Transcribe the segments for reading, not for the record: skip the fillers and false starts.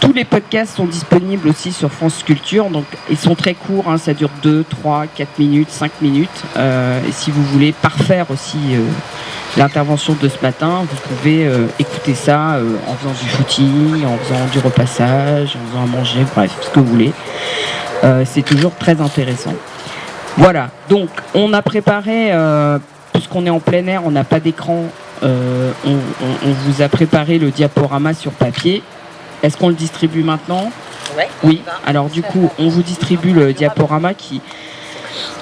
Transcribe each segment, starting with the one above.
tous les podcasts sont disponibles aussi sur France Culture, donc ils sont très courts, hein, ça dure 2, 3, 4 minutes, 5 minutes. Et si vous voulez parfaire aussi l'intervention de ce matin, vous pouvez écouter ça en faisant du footing, en faisant du repassage, en faisant à manger, bref, ce que vous voulez. C'est toujours très intéressant. Voilà, donc on a préparé, puisqu'on est en plein air, on n'a pas d'écran, on vous a préparé le diaporama sur papier. Est-ce qu'on le distribue maintenant ? Ouais. Oui, alors du coup, on vous distribue le diaporama qui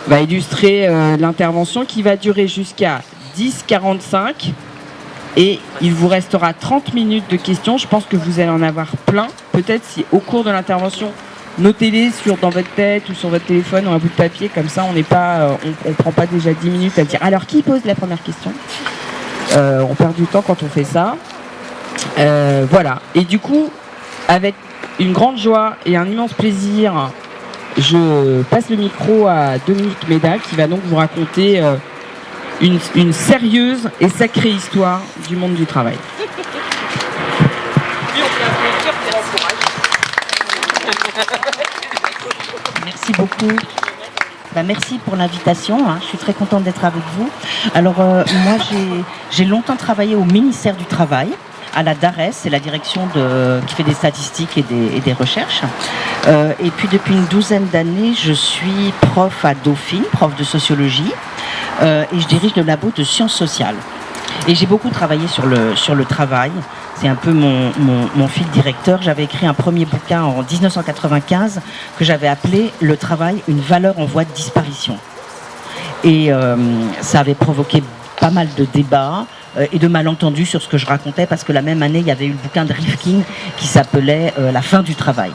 va illustrer l'intervention qui va durer jusqu'à 10h45 et il vous restera 30 minutes de questions. Je pense que vous allez en avoir plein. Peut-être si au cours de l'intervention, notez-les dans votre tête ou sur votre téléphone ou un bout de papier, comme ça on n'est pas, on prend pas déjà 10 minutes à dire alors qui pose la première question. On perd du temps quand on fait ça. Voilà. Et du coup, avec une grande joie et un immense plaisir, je passe le micro à Dominique Méda qui va donc vous raconter une sérieuse et sacrée histoire du monde du travail. Merci beaucoup. Merci pour l'invitation, hein. Je suis très contente d'être avec vous. Alors moi j'ai longtemps travaillé au ministère du Travail, à la DARES, c'est la direction qui fait des statistiques et des recherches. Et puis depuis une douzaine d'années, je suis prof à Dauphine, prof de sociologie, et je dirige le labo de sciences sociales. Et j'ai beaucoup travaillé sur le travail. C'est un peu mon fil directeur. J'avais écrit un premier bouquin en 1995 que j'avais appelé « Le travail, une valeur en voie de disparition ». Et ça avait provoqué pas mal de débats et de malentendus sur ce que je racontais, parce que la même année, il y avait eu le bouquin de Rifkin qui s'appelait « La fin du travail ».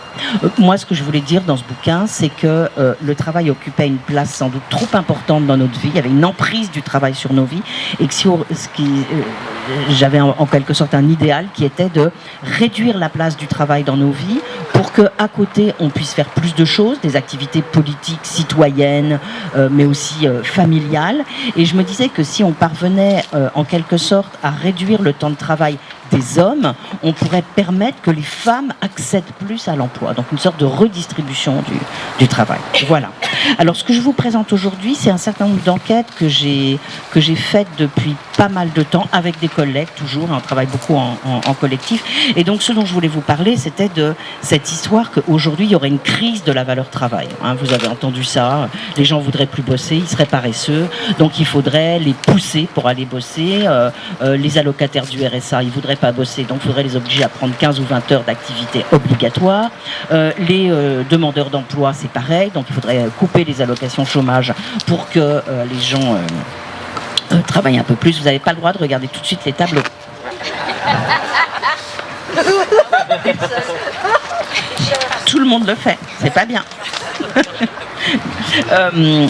Moi, ce que je voulais dire dans ce bouquin, c'est que le travail occupait une place sans doute trop importante dans notre vie. Il y avait une emprise du travail sur nos vies, et que j'avais en quelque sorte un idéal qui était de réduire la place du travail dans nos vies pour qu'à côté, on puisse faire plus de choses, des activités politiques, citoyennes, mais aussi familiales. Et je me disais que si on parvenait en quelque sorte à réduire le temps de travail des hommes, on pourrait permettre que les femmes accèdent plus à l'emploi. Donc une sorte de redistribution du travail. Voilà. Alors ce que je vous présente aujourd'hui, c'est un certain nombre d'enquêtes que j'ai faites depuis pas mal de temps avec des collègues, toujours, on travaille beaucoup en collectif. Et donc ce dont je voulais vous parler, c'était de cette histoire qu'aujourd'hui, il y aurait une crise de la valeur travail. Hein, vous avez entendu ça, les gens voudraient plus bosser, ils seraient paresseux, donc il faudrait les pousser pour aller bosser. Les allocataires du RSA, ils voudraient pas bosser, donc il faudrait les obliger à prendre 15 ou 20 heures d'activité obligatoire. Les demandeurs d'emploi, c'est pareil, donc il faudrait couper les allocations chômage pour que les gens travaillent un peu plus. Vous n'avez pas le droit de regarder tout de suite les tableaux. Tout le monde le fait, c'est pas bien.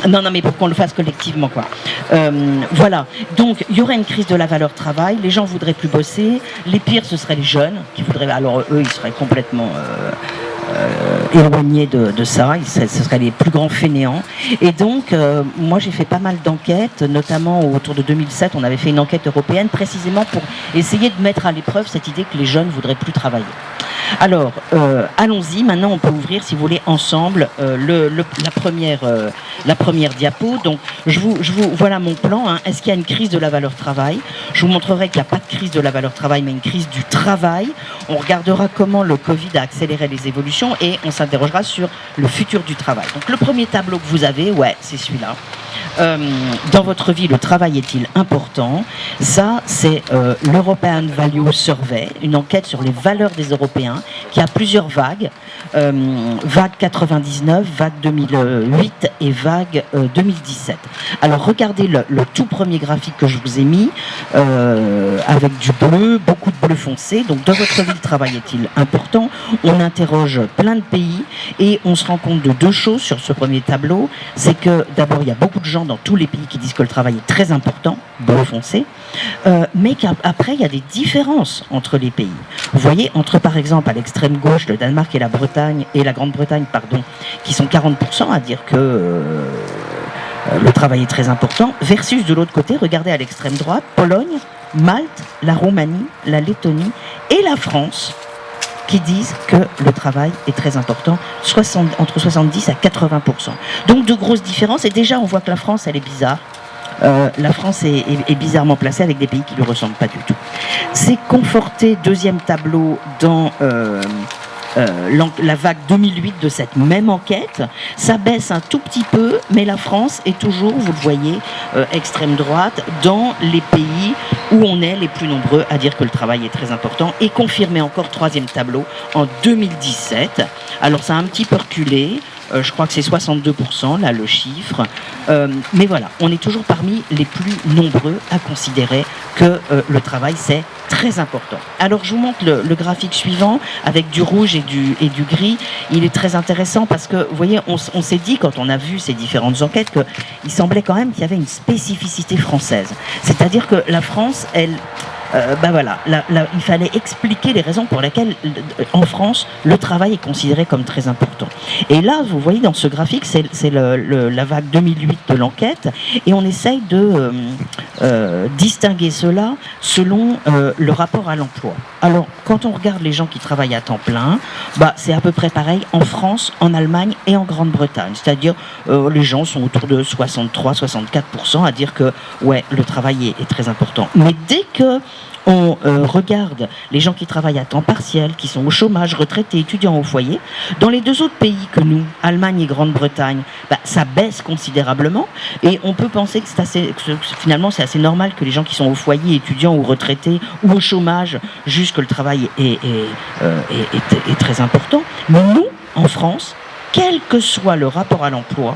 Non, mais pour qu'on le fasse collectivement, quoi. Voilà. Donc, il y aurait une crise de la valeur travail. Les gens voudraient plus bosser. Les pires, ce seraient les jeunes qui voudraient. Alors, eux, ils seraient complètement éloignés de ça. Ce seraient les plus grands fainéants. Et donc, moi, j'ai fait pas mal d'enquêtes, notamment autour de 2007. On avait fait une enquête européenne précisément pour essayer de mettre à l'épreuve cette idée que les jeunes voudraient plus travailler. Alors, allons-y. Maintenant, on peut ouvrir, si vous voulez, ensemble la première diapo. Donc, voilà mon plan. Hein. Est-ce qu'il y a une crise de la valeur travail ? Je vous montrerai qu'il n'y a pas de crise de la valeur travail, mais une crise du travail. On regardera comment le Covid a accéléré les évolutions et on s'interrogera sur le futur du travail. Donc, le premier tableau que vous avez, ouais, c'est celui-là. Dans votre vie, le travail est-il important ? Ça, c'est l'European Value Survey, une enquête sur les valeurs des Européens, qui a plusieurs vagues. Vague 99, vague 2008 et vague 2017. Alors, regardez le tout premier graphique que je vous ai mis, avec du bleu, beaucoup de bleu foncé. Donc, dans votre vie, le travail est-il important ? On interroge plein de pays et on se rend compte de deux choses sur ce premier tableau. C'est que, d'abord, il y a beaucoup de gens dans tous les pays qui disent que le travail est très important, bleu foncé, mais qu'après, il y a des différences entre les pays. Vous voyez, entre, par exemple, à l'extrême gauche, le Danemark et la Grande-Bretagne, qui sont 40% à dire que le travail est très important, versus de l'autre côté, regardez à l'extrême droite, Pologne, Malte, la Roumanie, la Lettonie et la France, qui disent que le travail est très important, entre 70 à 80%. Donc de grosses différences, et déjà on voit que la France, elle est bizarre. La France est bizarrement placée avec des pays qui ne lui ressemblent pas du tout. C'est conforté, deuxième tableau, dans la vague 2008 de cette même enquête. Ça baisse un tout petit peu, mais la France est toujours, vous le voyez, extrême droite, dans les pays où on est les plus nombreux à dire que le travail est très important, et confirmé encore, troisième tableau, en 2017. Alors ça a un petit peu reculé, je crois que c'est 62%, là, le chiffre. Mais voilà, on est toujours parmi les plus nombreux à considérer que le travail, c'est très important. Alors, je vous montre le graphique suivant, avec du rouge et du gris. Il est très intéressant parce que, vous voyez, on s'est dit, quand on a vu ces différentes enquêtes, qu'il semblait quand même qu'il y avait une spécificité française. C'est-à-dire que la France, elle... voilà, il fallait expliquer les raisons pour lesquelles, en France, le travail est considéré comme très important. Et là, vous voyez dans ce graphique, c'est la vague 2008 de l'enquête, et on essaye de distinguer cela selon le rapport à l'emploi. Alors, quand on regarde les gens qui travaillent à temps plein, c'est à peu près pareil en France, en Allemagne et en Grande-Bretagne. C'est-à-dire, les gens sont autour de 63-64% à dire que, ouais, le travail est très important. Mais dès que on regarde les gens qui travaillent à temps partiel, qui sont au chômage, retraités, étudiants au foyer, dans les deux autres pays que nous, Allemagne et Grande-Bretagne, ça baisse considérablement, et on peut penser que finalement c'est assez normal que les gens qui sont au foyer, étudiants ou retraités ou au chômage, jugent que le travail est très important. Mais nous, en France, quel que soit le rapport à l'emploi,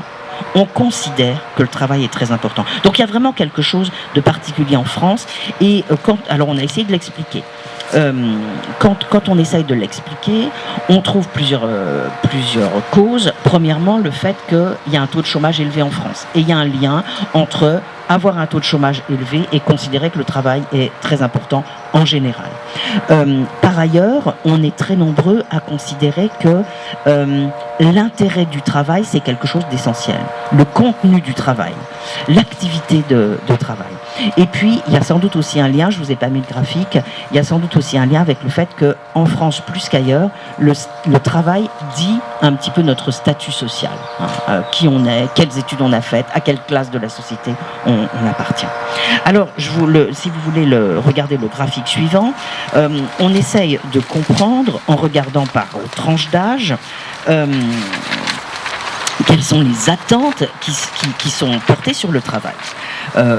on considère que le travail est très important. Donc il y a vraiment quelque chose de particulier en France. Et alors on a essayé de l'expliquer. Quand on essaye de l'expliquer, on trouve plusieurs causes. Premièrement, le fait qu'il y a un taux de chômage élevé en France. Et il y a un lien entre avoir un taux de chômage élevé et considérer que le travail est très important en général. Par ailleurs, on est très nombreux à considérer que l'intérêt du travail, c'est quelque chose d'essentiel. Le contenu du travail, l'activité de travail. Et puis, il y a sans doute aussi un lien, je ne vous ai pas mis le graphique, il y a sans doute aussi un lien avec le fait qu'en France, plus qu'ailleurs, le travail dit un petit peu notre statut social. Qui on est, quelles études on a faites, à quelle classe de la société on appartient. Alors, si vous voulez regarder le graphique suivant, on essaye de comprendre, en regardant par tranche d'âge, quelles sont les attentes qui sont portées sur le travail.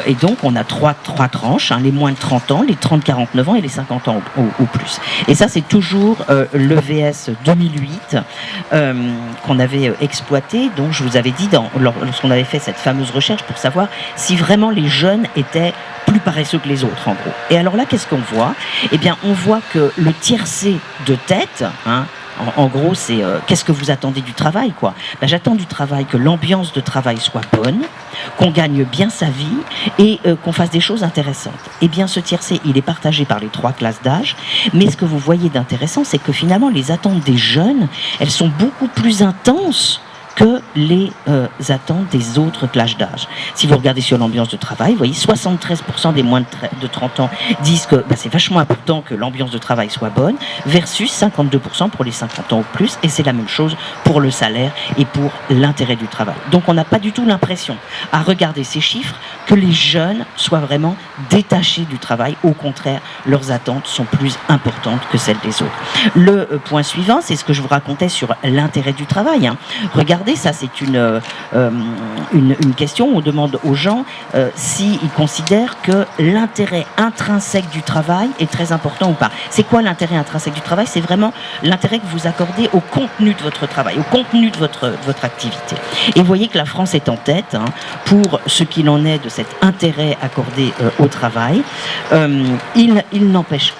Et donc, on a trois tranches, les moins de 30 ans, les 30-49 ans et les 50 ans ou plus. Et ça, c'est toujours l'EVS 2008 qu'on avait exploité, dont je vous avais dit, lorsqu'on avait fait cette fameuse recherche pour savoir si vraiment les jeunes étaient plus paresseux que les autres, en gros. Et alors là, qu'est-ce qu'on voit ? Eh bien, on voit que le tiercé de tête... En gros, c'est qu'est-ce que vous attendez du travail, quoi. J'attends du travail que l'ambiance de travail soit bonne, qu'on gagne bien sa vie et qu'on fasse des choses intéressantes. Eh bien, ce tiercé, il est partagé par les trois classes d'âge, mais ce que vous voyez d'intéressant, c'est que finalement, les attentes des jeunes, elles sont beaucoup plus intenses que les attentes des autres classes d'âge. Si vous regardez sur l'ambiance de travail, vous voyez 73% des moins de 30 ans disent que c'est vachement important que l'ambiance de travail soit bonne, versus 52% pour les 50 ans ou plus, et c'est la même chose pour le salaire et pour l'intérêt du travail. Donc on n'a pas du tout l'impression, à regarder ces chiffres, que les jeunes soient vraiment détachés du travail. Au contraire, leurs attentes sont plus importantes que celles des autres. Le point suivant, c'est ce que je vous racontais sur l'intérêt du travail. Regardez, ça c'est une question où on demande aux gens s'ils considèrent que l'intérêt intrinsèque du travail est très important ou pas. C'est quoi l'intérêt intrinsèque du travail ? C'est vraiment l'intérêt que vous accordez au contenu de votre travail, au contenu de votre activité. Et vous voyez que la France est en tête pour ce qu'il en est de cet intérêt accordé au travail. Il n'empêche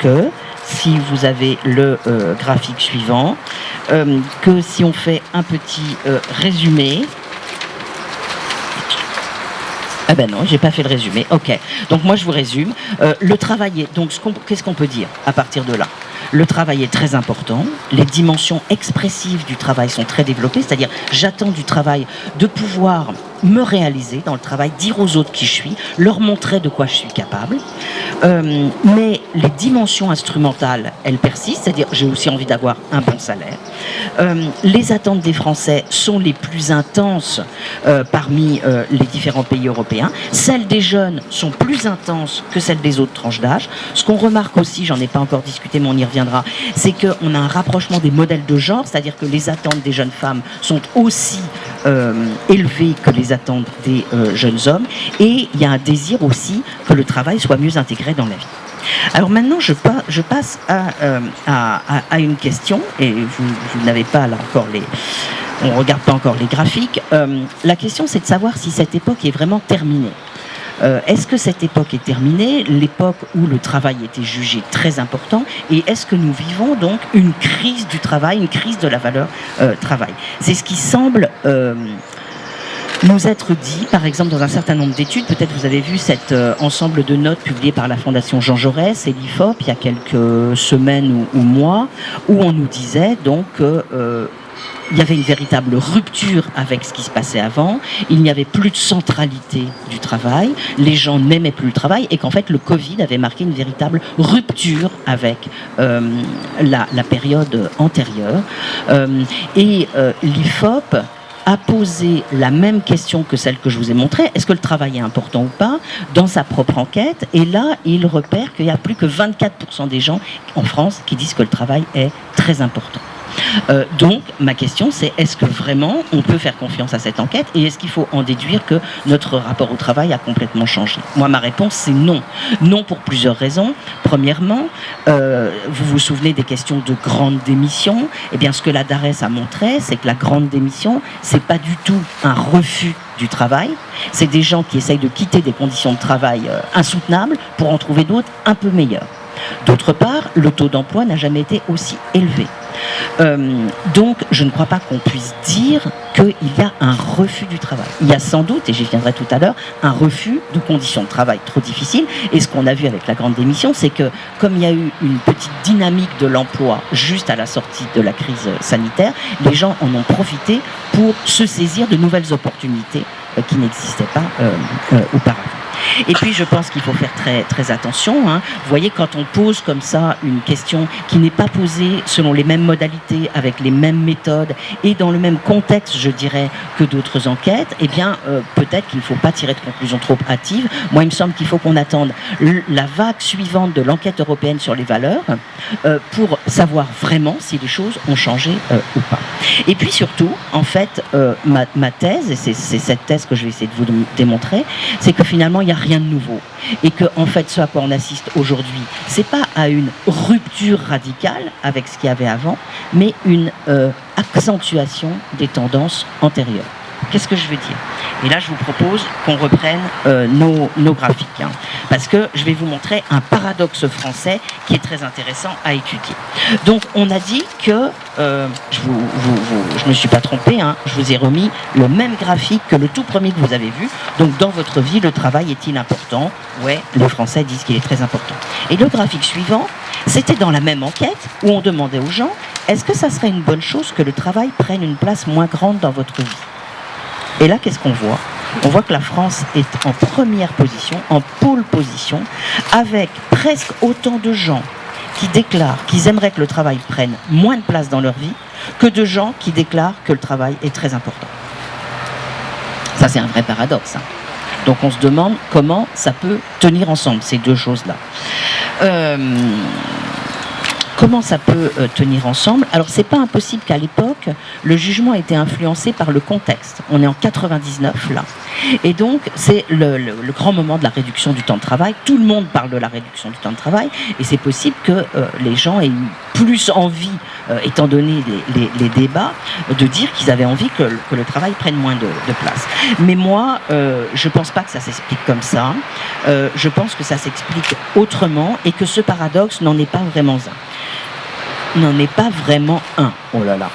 que, si vous avez le graphique suivant, que si on fait un petit résumé... Ah ben non, j'ai pas fait le résumé. Ok. Donc moi je vous résume. Le travail est... Donc qu'est-ce qu'on peut dire à partir de là ? Le travail est très important, les dimensions expressives du travail sont très développées, c'est-à-dire j'attends du travail de pouvoir me réaliser dans le travail, dire aux autres qui je suis, leur montrer de quoi je suis capable. Mais les dimensions instrumentales, elles persistent, c'est-à-dire j'ai aussi envie d'avoir un bon salaire. Les attentes des Français sont les plus intenses parmi les différents pays européens. Celles des jeunes sont plus intenses que celles des autres tranches d'âge. Ce qu'on remarque aussi, j'en ai pas encore discuté mais on y reviendra, c'est qu'on a un rapprochement des modèles de genre, c'est-à-dire que les attentes des jeunes femmes sont aussi élevées que les attentes des jeunes hommes, et il y a un désir aussi que le travail soit mieux intégré dans la vie. Alors maintenant, je passe à une question, et vous n'avez pas là encore on ne regarde pas encore les graphiques. La question, c'est de savoir si cette époque est vraiment terminée. Est-ce que cette époque est terminée, l'époque où le travail était jugé très important, et est-ce que nous vivons donc une crise du travail, une crise de la valeur travail? C'est ce qui semble nous être dit, par exemple, dans un certain nombre d'études. Peut-être vous avez vu cet ensemble de notes publiées par la Fondation Jean Jaurès et l'IFOP il y a quelques semaines ou mois, où on nous disait donc il y avait une véritable rupture avec ce qui se passait avant, il n'y avait plus de centralité du travail, les gens n'aimaient plus le travail, et qu'en fait le Covid avait marqué une véritable rupture avec la période antérieure. L'IFOP a posé la même question que celle que je vous ai montrée, est-ce que le travail est important ou pas, dans sa propre enquête, et là il repère qu'il y a plus que 24% des gens en France qui disent que le travail est très important. Donc ma question c'est, est-ce que vraiment on peut faire confiance à cette enquête, et est-ce qu'il faut en déduire que notre rapport au travail a complètement changé? Moi ma réponse c'est non. Non pour plusieurs raisons. Premièrement, vous vous souvenez des questions de grande démission? Eh bien ce que la DARES a montré, c'est que la grande démission, c'est pas du tout un refus du travail, c'est des gens qui essayent de quitter des conditions de travail insoutenables pour en trouver d'autres un peu meilleures. D'autre part, le taux d'emploi n'a jamais été aussi élevé. Donc, je ne crois pas qu'on puisse dire qu'il y a un refus du travail. Il y a sans doute, et j'y viendrai tout à l'heure, un refus de conditions de travail trop difficiles. Et ce qu'on a vu avec la grande démission, c'est que comme il y a eu une petite dynamique de l'emploi juste à la sortie de la crise sanitaire, les gens en ont profité pour se saisir de nouvelles opportunités qui n'existaient pas auparavant. Et puis je pense qu'il faut faire très, très attention. Vous voyez, quand on pose comme ça une question qui n'est pas posée selon les mêmes modalités, avec les mêmes méthodes et dans le même contexte, je dirais, que d'autres enquêtes, eh bien peut-être qu'il ne faut pas tirer de conclusions trop hâtives. Moi, il me semble qu'il faut qu'on attende la vague suivante de l'enquête européenne sur les valeurs pour savoir vraiment si les choses ont changé ou pas. Et puis surtout, en fait, ma thèse, et c'est cette thèse que je vais essayer de vous démontrer, c'est que finalement, il n'y a rien de nouveau. Et que, en fait, ce à quoi on assiste aujourd'hui, c'est pas à une rupture radicale avec ce qu'il y avait avant, mais une accentuation des tendances antérieures. Qu'est-ce que je veux dire? Et là, je vous propose qu'on reprenne nos graphiques, parce que je vais vous montrer un paradoxe français qui est très intéressant à étudier. Donc, on a dit que, je me suis pas trompé, je vous ai remis le même graphique que le tout premier que vous avez vu. Donc, dans votre vie, le travail est-il important? Ouais, les Français disent qu'il est très important. Et le graphique suivant, c'était dans la même enquête où on demandait aux gens, est-ce que ça serait une bonne chose que le travail prenne une place moins grande dans votre vie? Et là, qu'est-ce qu'on voit? On voit que la France est en première position, en pôle position, avec presque autant de gens qui déclarent qu'ils aimeraient que le travail prenne moins de place dans leur vie que de gens qui déclarent que le travail est très important. Ça, c'est un vrai paradoxe. Donc on se demande comment ça peut tenir ensemble, ces deux choses-là. Comment ça peut tenir ensemble? Alors, c'est pas impossible qu'à l'époque, le jugement ait été influencé par le contexte. On est en 99, là. Et donc, c'est le grand moment de la réduction du temps de travail. Tout le monde parle de la réduction du temps de travail. Et c'est possible que les gens aient eu plus envie, étant donné les débats, de dire qu'ils avaient envie que le travail prenne moins de place. Mais moi, je pense pas que ça s'explique comme ça. Je pense que ça s'explique autrement, et que ce paradoxe n'en est pas vraiment un. N'en est pas vraiment un. Oh là là.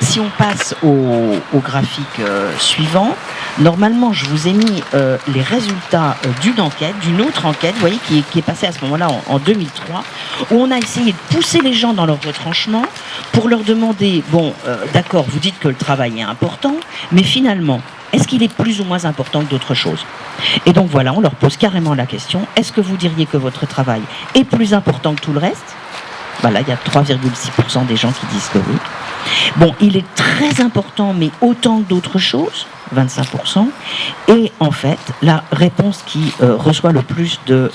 Si on passe au graphique suivant, Normalement, je vous ai mis les résultats d'une autre enquête, vous voyez, qui est passée à ce moment-là en 2003, où on a essayé de pousser les gens dans leur retranchement pour leur demander, bon, d'accord, vous dites que le travail est important, mais finalement, est-ce qu'il est plus ou moins important que d'autres choses? Et donc voilà, on leur pose carrément la question, est-ce que vous diriez que votre travail est plus important que tout le reste? Voilà, il y a 3,6% des gens qui disent que oui. Bon, il est très important, mais autant que d'autres choses, 25%. Et en fait, la réponse qui reçoit le plus de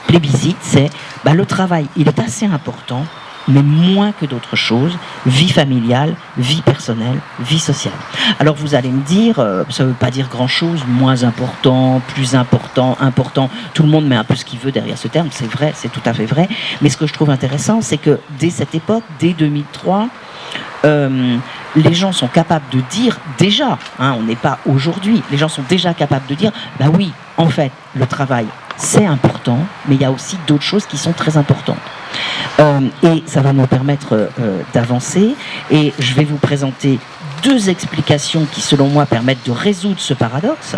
plébiscite, c'est le travail, il est assez important, mais moins que d'autres choses, vie familiale, vie personnelle, vie sociale. Alors vous allez me dire, ça ne veut pas dire grand-chose, moins important, plus important, important, tout le monde met un peu ce qu'il veut derrière ce terme, c'est vrai, c'est tout à fait vrai, mais ce que je trouve intéressant, c'est que dès cette époque, dès 2003, les gens sont capables de dire déjà, on n'est pas aujourd'hui, les gens sont déjà capables de dire, oui, en fait, le travail, c'est important, mais il y a aussi d'autres choses qui sont très importantes. Et ça va nous permettre d'avancer. Et je vais vous présenter 2 explications qui, selon moi, permettent de résoudre ce paradoxe.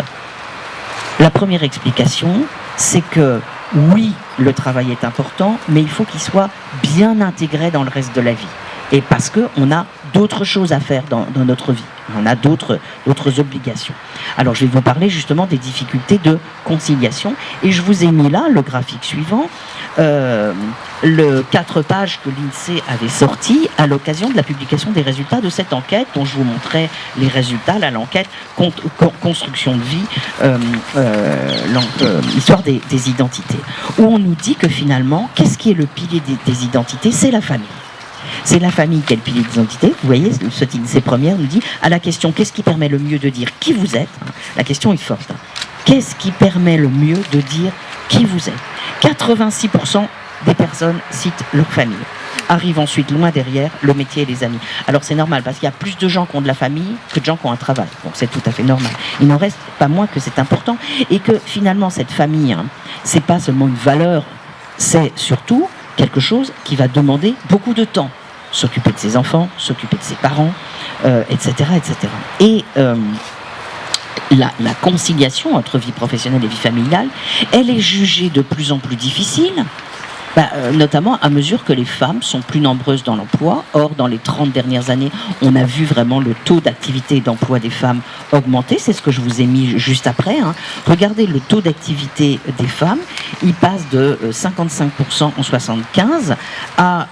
La première explication, c'est que oui, le travail est important, mais il faut qu'il soit bien intégré dans le reste de la vie. Et parce qu'on a d'autres choses à faire dans notre vie. On a d'autres obligations. Alors, je vais vous parler justement des difficultés de conciliation. Et je vous ai mis là le graphique suivant, le 4 pages que l'INSEE avait sorti à l'occasion de la publication des résultats de cette enquête, dont je vous montrais les résultats, là, l'enquête construction de vie, histoire des identités. Où on nous dit que finalement, qu'est-ce qui est le pilier des identités? C'est la famille. C'est la famille qui est le pilier d'identité. Vous voyez, cette INSEE première nous dit, à la question « Qu'est-ce qui permet le mieux de dire qui vous êtes ?» La question est forte. Qu'est-ce qui permet le mieux de dire qui vous êtes? 86% des personnes citent leur famille. Arrive ensuite, loin derrière, le métier et les amis. Alors c'est normal, parce qu'il y a plus de gens qui ont de la famille que de gens qui ont un travail. Donc c'est tout à fait normal. Il n'en reste pas moins que c'est important. Et que finalement, cette famille, c'est pas seulement une valeur, c'est surtout quelque chose qui va demander beaucoup de temps. S'occuper de ses enfants, s'occuper de ses parents, etc., etc. Et la conciliation entre vie professionnelle et vie familiale, elle est jugée de plus en plus difficile, notamment à mesure que les femmes sont plus nombreuses dans l'emploi. Or, dans les 30 dernières années, on a vu vraiment le taux d'activité et d'emploi des femmes augmenter. C'est ce que je vous ai mis juste après. Regardez le taux d'activité des femmes. Il passe de 55% en 75 à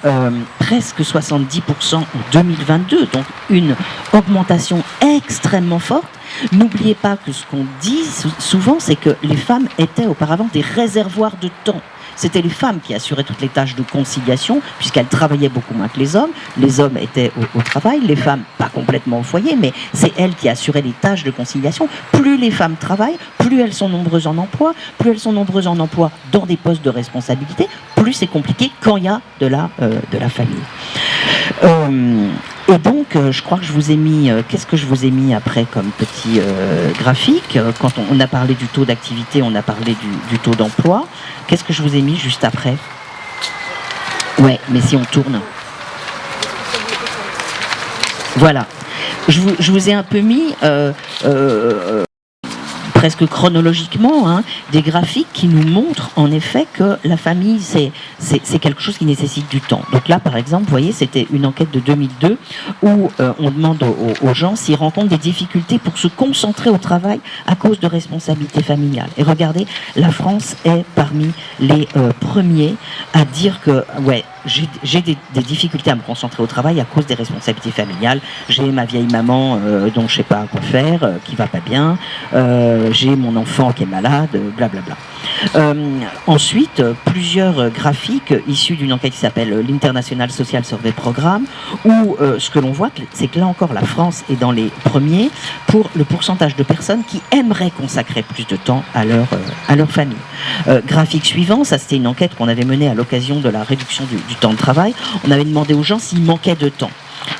presque 70% en 2022. Donc, une augmentation extrêmement forte. N'oubliez pas que ce qu'on dit souvent, c'est que les femmes étaient auparavant des réservoirs de temps. C'était les femmes qui assuraient toutes les tâches de conciliation, puisqu'elles travaillaient beaucoup moins que les hommes. Les hommes étaient au travail, les femmes pas complètement au foyer, mais c'est elles qui assuraient les tâches de conciliation. Plus les femmes travaillent, plus elles sont nombreuses en emploi, plus elles sont nombreuses en emploi dans des postes de responsabilité, plus c'est compliqué quand il y a de la famille. Et donc, je crois que je vous ai mis... qu'est-ce que je vous ai mis après comme petit graphique? Quand on a parlé du taux d'activité, on a parlé du taux d'emploi. Qu'est-ce que je vous ai mis juste après? Ouais, mais si on tourne... Voilà. Je vous ai un peu mis... presque chronologiquement, des graphiques qui nous montrent en effet que la famille, c'est quelque chose qui nécessite du temps. Donc là, par exemple, vous voyez, c'était une enquête de 2002 où on demande aux gens s'ils rencontrent des difficultés pour se concentrer au travail à cause de responsabilités familiales. Et regardez, la France est parmi les premiers à dire que, ouais, j'ai des difficultés à me concentrer au travail à cause des responsabilités familiales. J'ai ma vieille maman dont je sais pas quoi faire, qui va pas bien. J'ai mon enfant qui est malade, blablabla. Ensuite, plusieurs graphiques issus d'une enquête qui s'appelle l'International Social Survey Programme, où ce que l'on voit, c'est que là encore, la France est dans les premiers pour le pourcentage de personnes qui aimeraient consacrer plus de temps à leur famille. Graphique suivant, ça c'était une enquête qu'on avait menée à l'occasion de la réduction du temps de travail. On avait demandé aux gens s'ils manquaient de temps.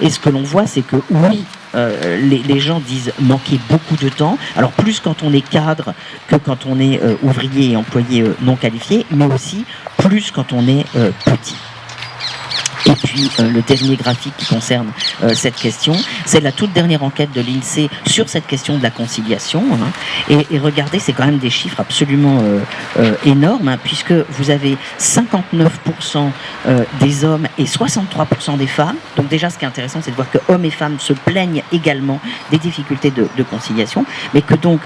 Et ce que l'on voit, c'est que oui, les gens disent manquer beaucoup de temps. Alors plus quand on est cadre que quand on est ouvrier et employé non qualifié, mais aussi plus quand on est petit. Et puis le dernier graphique qui concerne cette question, c'est la toute dernière enquête de l'INSEE sur cette question de la conciliation. Et regardez, c'est quand même des chiffres absolument énormes, puisque vous avez 59% des hommes et 63% des femmes. Donc déjà, ce qui est intéressant, c'est de voir que hommes et femmes se plaignent également des difficultés de conciliation, mais que donc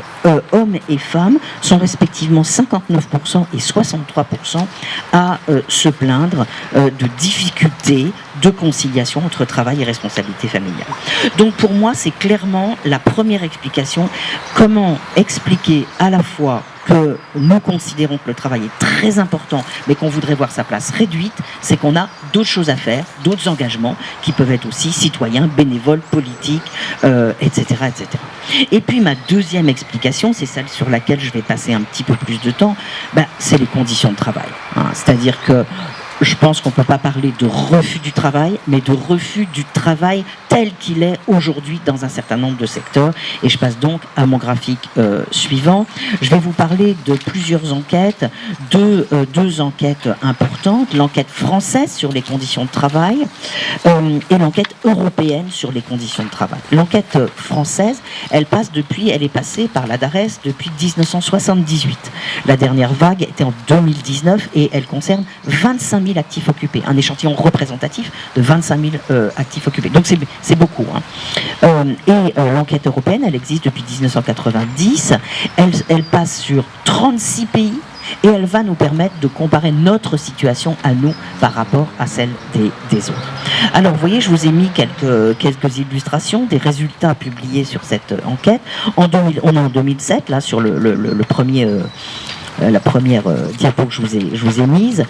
hommes et femmes sont respectivement 59% et 63% à se plaindre de difficultés de conciliation entre travail et responsabilité familiale. Donc pour moi, c'est clairement la première explication. Comment expliquer à la fois que nous considérons que le travail est très important, mais qu'on voudrait voir sa place réduite, c'est qu'on a d'autres choses à faire, d'autres engagements qui peuvent être aussi citoyens, bénévoles, politiques, etc., etc. Et puis ma deuxième explication, c'est celle sur laquelle je vais passer un petit peu plus de temps, c'est les conditions de travail. C'est-à-dire que je pense qu'on ne peut pas parler de refus du travail, mais de refus du travail tel qu'il est aujourd'hui dans un certain nombre de secteurs. Et je passe donc à mon graphique suivant. Je vais vous parler de plusieurs enquêtes, deux enquêtes importantes, l'enquête française sur les conditions de travail et l'enquête européenne sur les conditions de travail. L'enquête française, elle est passée par la DARES depuis 1978. La dernière vague était en 2019 et elle concerne 25 000 actifs occupés, un échantillon représentatif de 25 000 actifs occupés. Donc c'est beaucoup. L'enquête européenne, elle existe depuis 1990. Elle passe sur 36 pays et elle va nous permettre de comparer notre situation à nous par rapport à celle des autres. Alors, vous voyez, je vous ai mis quelques illustrations des résultats publiés sur cette enquête. On est en 2007, là, sur le premier... la première diapo que je vous ai mise,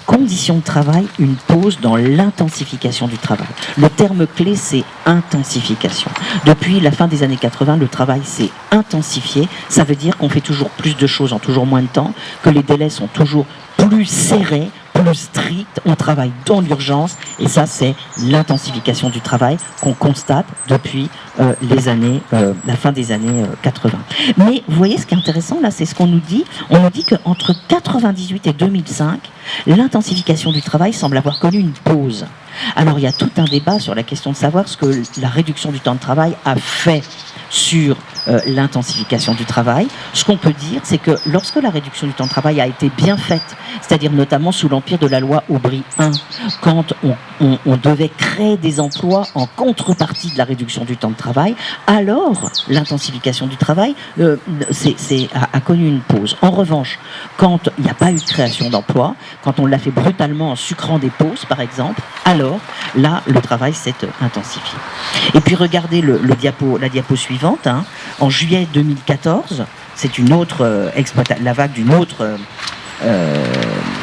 conditions de travail, une pause dans l'intensification du travail. Le terme clé, c'est intensification. Depuis la fin des années 80, le travail s'est intensifié. Ça veut dire qu'on fait toujours plus de choses en toujours moins de temps, que les délais sont toujours plus serrés, plus strict, on travaille dans l'urgence, et ça c'est l'intensification du travail qu'on constate depuis la fin des années 80. Mais vous voyez, ce qui est intéressant là, c'est ce qu'on nous dit. On nous dit qu'entre 98 et 2005, l'intensification du travail semble avoir connu une pause. Alors il y a tout un débat sur la question de savoir ce que la réduction du temps de travail a fait sur l'intensification du travail. Ce qu'on peut dire, c'est que lorsque la réduction du temps de travail a été bien faite, c'est-à-dire notamment sous l'empire de la loi Aubry I, quand on devait créer des emplois en contrepartie de la réduction du temps de travail, alors l'intensification du travail a connu une pause. En revanche, quand il n'y a pas eu de création d'emplois, quand on l'a fait brutalement en sucrant des pauses, par exemple, alors là, le travail s'est intensifié. Et puis regardez la diapo suivante. En juillet 2014, c'est une autre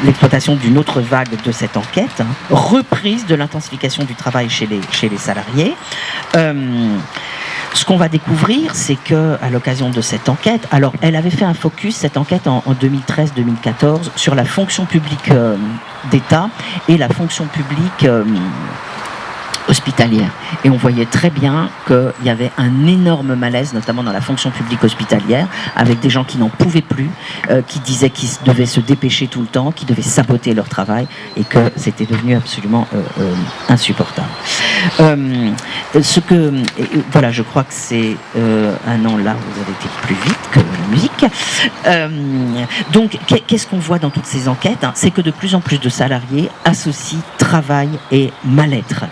l'exploitation d'une autre vague de cette enquête, reprise de l'intensification du travail chez les salariés. Ce qu'on va découvrir, c'est que à l'occasion de cette enquête, alors elle avait fait un focus, cette enquête en 2013-2014, sur la fonction publique d'État et la fonction publique hospitalière. Et on voyait très bien qu'il y avait un énorme malaise, notamment dans la fonction publique hospitalière, avec des gens qui n'en pouvaient plus, qui disaient qu'ils devaient se dépêcher tout le temps, qu'ils devaient saboter leur travail, et que c'était devenu absolument insupportable. Voilà, je crois que c'est un an là, vous avez été plus vite que la musique. Donc, qu'est-ce qu'on voit dans toutes ces enquêtes, c'est que de plus en plus de salariés associent travail et mal-être.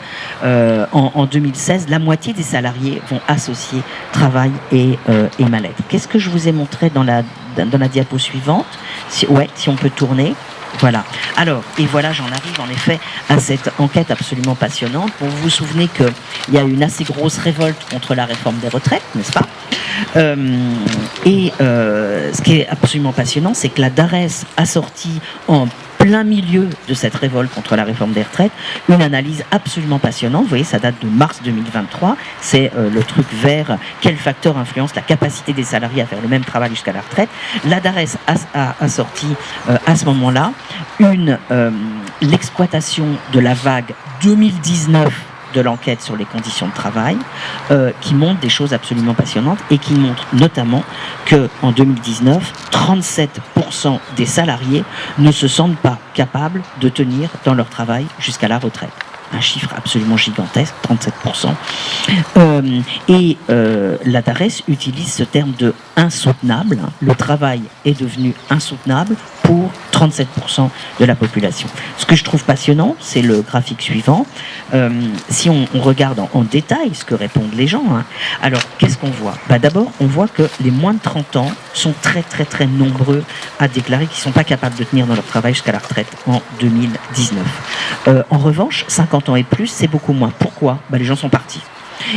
En 2016, la moitié des salariés vont associer travail et mal-être. Qu'est-ce que je vous ai montré dans la diapo suivante ? Si on peut tourner. Voilà. Alors, et voilà, j'en arrive en effet à cette enquête absolument passionnante. Vous vous souvenez qu'il y a une assez grosse révolte contre la réforme des retraites, n'est-ce pas ? Ce qui est absolument passionnant, c'est que la DARES a sorti en plein milieu de cette révolte contre la réforme des retraites, une analyse absolument passionnante. Vous voyez, ça date de mars 2023. C'est le truc vert. Quel facteur influence la capacité des salariés à faire le même travail jusqu'à la retraite ? La DARES a sorti à ce moment-là l'exploitation de la vague 2019 de de l'enquête sur les conditions de travail qui montre des choses absolument passionnantes et qui montre notamment qu'en 2019, 37% des salariés ne se sentent pas capables de tenir dans leur travail jusqu'à la retraite. Un chiffre absolument gigantesque, 37%. La DARES utilise ce terme de insoutenable. Le travail est devenu insoutenable pour 37% de la population. Ce que je trouve passionnant, c'est le graphique suivant. Si on regarde en détail ce que répondent les gens, alors qu'est-ce qu'on voit ? D'abord, on voit que les moins de 30 ans sont très très très nombreux à déclarer qu'ils ne sont pas capables de tenir dans leur travail jusqu'à la retraite en 2019. En revanche, 50 ans et plus, c'est beaucoup moins. Pourquoi ? Les gens sont partis.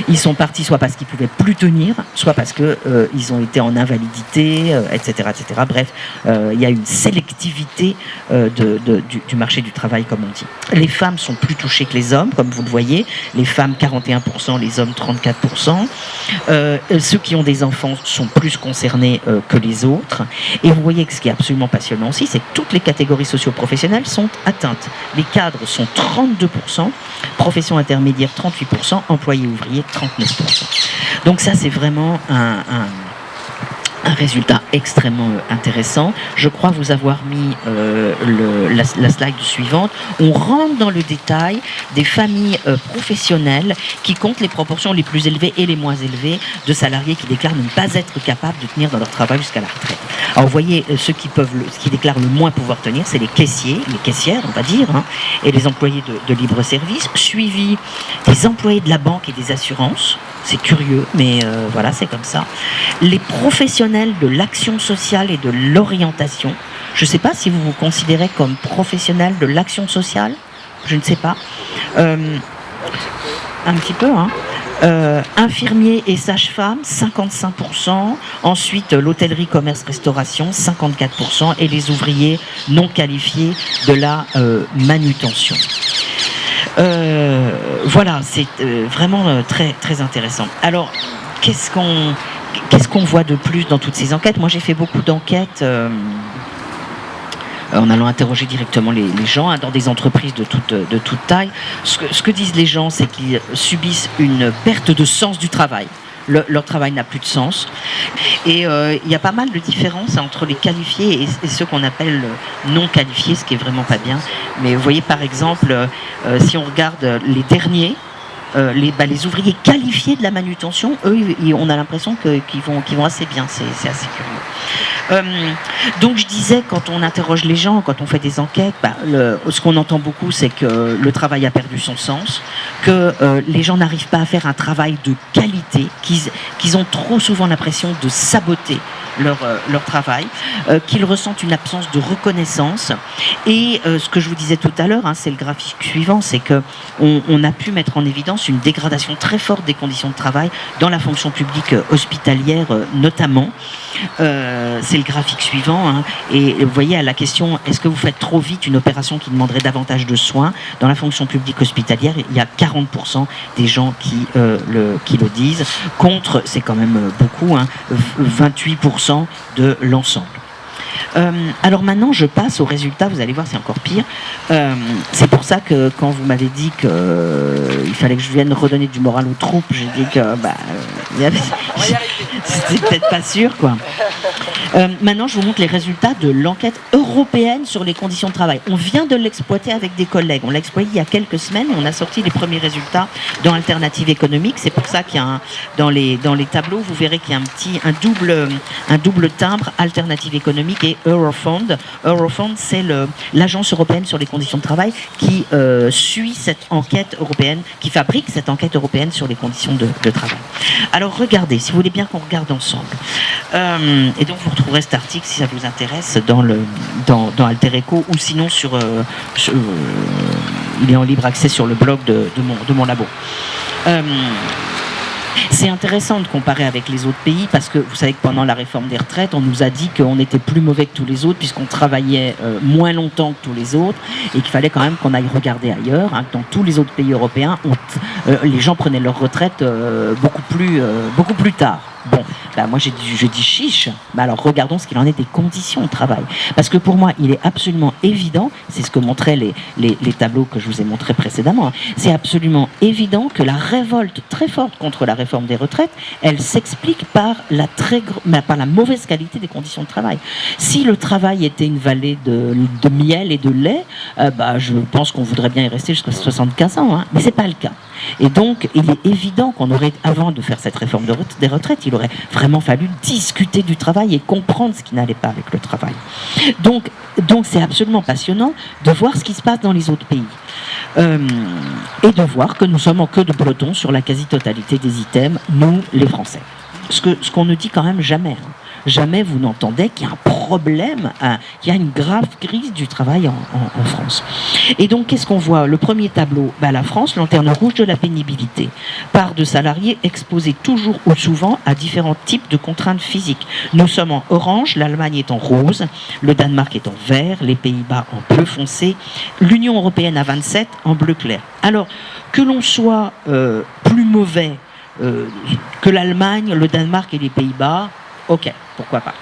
Ils sont partis soit parce qu'ils ne pouvaient plus tenir, soit parce qu'ils ont été en invalidité, etc., etc. Bref, il y a une sélectivité du marché du travail, comme on dit. Les femmes sont plus touchées que les hommes, comme vous le voyez. Les femmes, 41%, les hommes, 34%. Ceux qui ont des enfants sont plus concernés que les autres. Et vous voyez que ce qui est absolument passionnant aussi, c'est que toutes les catégories socio-professionnelles sont atteintes. Les cadres sont 32%, professions intermédiaires 38%, employés ouvriers 39%. Donc ça, c'est vraiment un résultat extrêmement intéressant. Je crois vous avoir mis la slide suivante. On rentre dans le détail des familles professionnelles qui comptent les proportions les plus élevées et les moins élevées de salariés qui déclarent ne pas être capables de tenir dans leur travail jusqu'à la retraite. Alors vous voyez, ceux qui déclarent le moins pouvoir tenir, c'est les caissiers, les caissières, on va dire, et les employés de libre service, suivis des employés de la banque et des assurances. C'est curieux, mais voilà, c'est comme ça. Les professionnels de l'action sociale et de l'orientation. Je ne sais pas si vous vous considérez comme professionnel de l'action sociale. Je ne sais pas. Un petit peu, infirmiers et sages-femmes, 55%. Ensuite, l'hôtellerie, commerce, restauration, 54%. Et les ouvriers non qualifiés de la manutention. Voilà, c'est vraiment très, très intéressant. Alors, qu'est-ce qu'on voit de plus dans toutes ces enquêtes ? Moi, j'ai fait beaucoup d'enquêtes en allant interroger directement les gens dans des entreprises de toute taille. Ce que disent les gens, c'est qu'ils subissent une perte de sens du travail. Leur travail n'a plus de sens. Et il y a pas mal de différences entre les qualifiés et ceux qu'on appelle non qualifiés, ce qui est vraiment pas bien. Mais vous voyez, par exemple, si on regarde les derniers, les ouvriers qualifiés de la manutention, eux, on a l'impression qu'ils vont assez bien. C'est assez curieux. Donc je disais, quand on interroge les gens, quand on fait des enquêtes, ce qu'on entend beaucoup, c'est que le travail a perdu son sens, que les gens n'arrivent pas à faire un travail de qualité, qu'ils ont trop souvent l'impression de saboter leur travail, qu'ils ressentent une absence de reconnaissance. Et ce que je vous disais tout à l'heure, c'est le graphique suivant, c'est qu'on a pu mettre en évidence une dégradation très forte des conditions de travail dans la fonction publique hospitalière notamment. C'est le graphique suivant, et vous voyez à la question, est-ce que vous faites trop vite une opération qui demanderait davantage de soins dans la fonction publique hospitalière? Il y a 40% des gens qui le disent, contre, c'est quand même beaucoup, 28% de l'ensemble. Alors maintenant, je passe aux résultats. Vous allez voir, c'est encore pire. C'est pour ça que quand vous m'avez dit qu'il fallait que je vienne redonner du moral aux troupes, j'ai dit que c'était peut-être pas sûr, quoi. Maintenant, je vous montre les résultats de l'enquête européenne sur les conditions de travail. On vient de l'exploiter avec des collègues. On l'a exploité il y a quelques semaines et on a sorti les premiers résultats dans Alternative économique. C'est pour ça qu'il y a dans les tableaux, vous verrez qu'il y a un double timbre, Alternative économique et Eurofond. Eurofond, c'est l'agence européenne sur les conditions de travail qui suit cette enquête européenne, qui fabrique cette enquête européenne sur les conditions de travail. Alors regardez, si vous voulez bien qu'on regarde ensemble. Et donc vous retrouverez cet article si ça vous intéresse dans Alter Eco, ou sinon il est en libre accès sur le blog de mon labo. C'est intéressant de comparer avec les autres pays parce que vous savez que pendant la réforme des retraites, on nous a dit qu'on était plus mauvais que tous les autres puisqu'on travaillait moins longtemps que tous les autres et qu'il fallait quand même qu'on aille regarder ailleurs. Dans tous les autres pays européens, les gens prenaient leur retraite beaucoup plus tard. Bon, bah moi je dis chiche. Bah alors regardons ce qu'il en est des conditions de travail. Parce que pour moi, il est absolument évident, c'est ce que montraient les tableaux que je vous ai montrés précédemment, hein, c'est absolument évident que la révolte très forte contre la réforme des retraites, elle s'explique par par la mauvaise qualité des conditions de travail. Si le travail était une vallée de miel et de lait, bah, je pense qu'on voudrait bien y rester jusqu'à 75 ans, hein, mais c'est pas le cas. Et donc, il est évident qu'on aurait, avant de faire cette réforme des retraites, il aurait vraiment fallu discuter du travail et comprendre ce qui n'allait pas avec le travail. Donc c'est absolument passionnant de voir ce qui se passe dans les autres pays. Et de voir que nous sommes en queue de peloton sur la quasi-totalité des items, nous, les Français. Ce qu'on ne dit quand même jamais. Hein. Jamais vous n'entendez qu'il y a un problème, qu'il y a une grave crise du travail en France. Et donc, qu'est-ce qu'on voit? Le premier tableau, la France, lanterne rouge de la pénibilité. Part de salariés exposés toujours ou souvent à différents types de contraintes physiques. Nous sommes en orange, l'Allemagne est en rose, le Danemark est en vert, les Pays-Bas en bleu foncé, l'Union européenne à 27 en bleu clair. Alors, que l'on soit plus mauvais que l'Allemagne, le Danemark et les Pays-Bas, ok, pourquoi pas.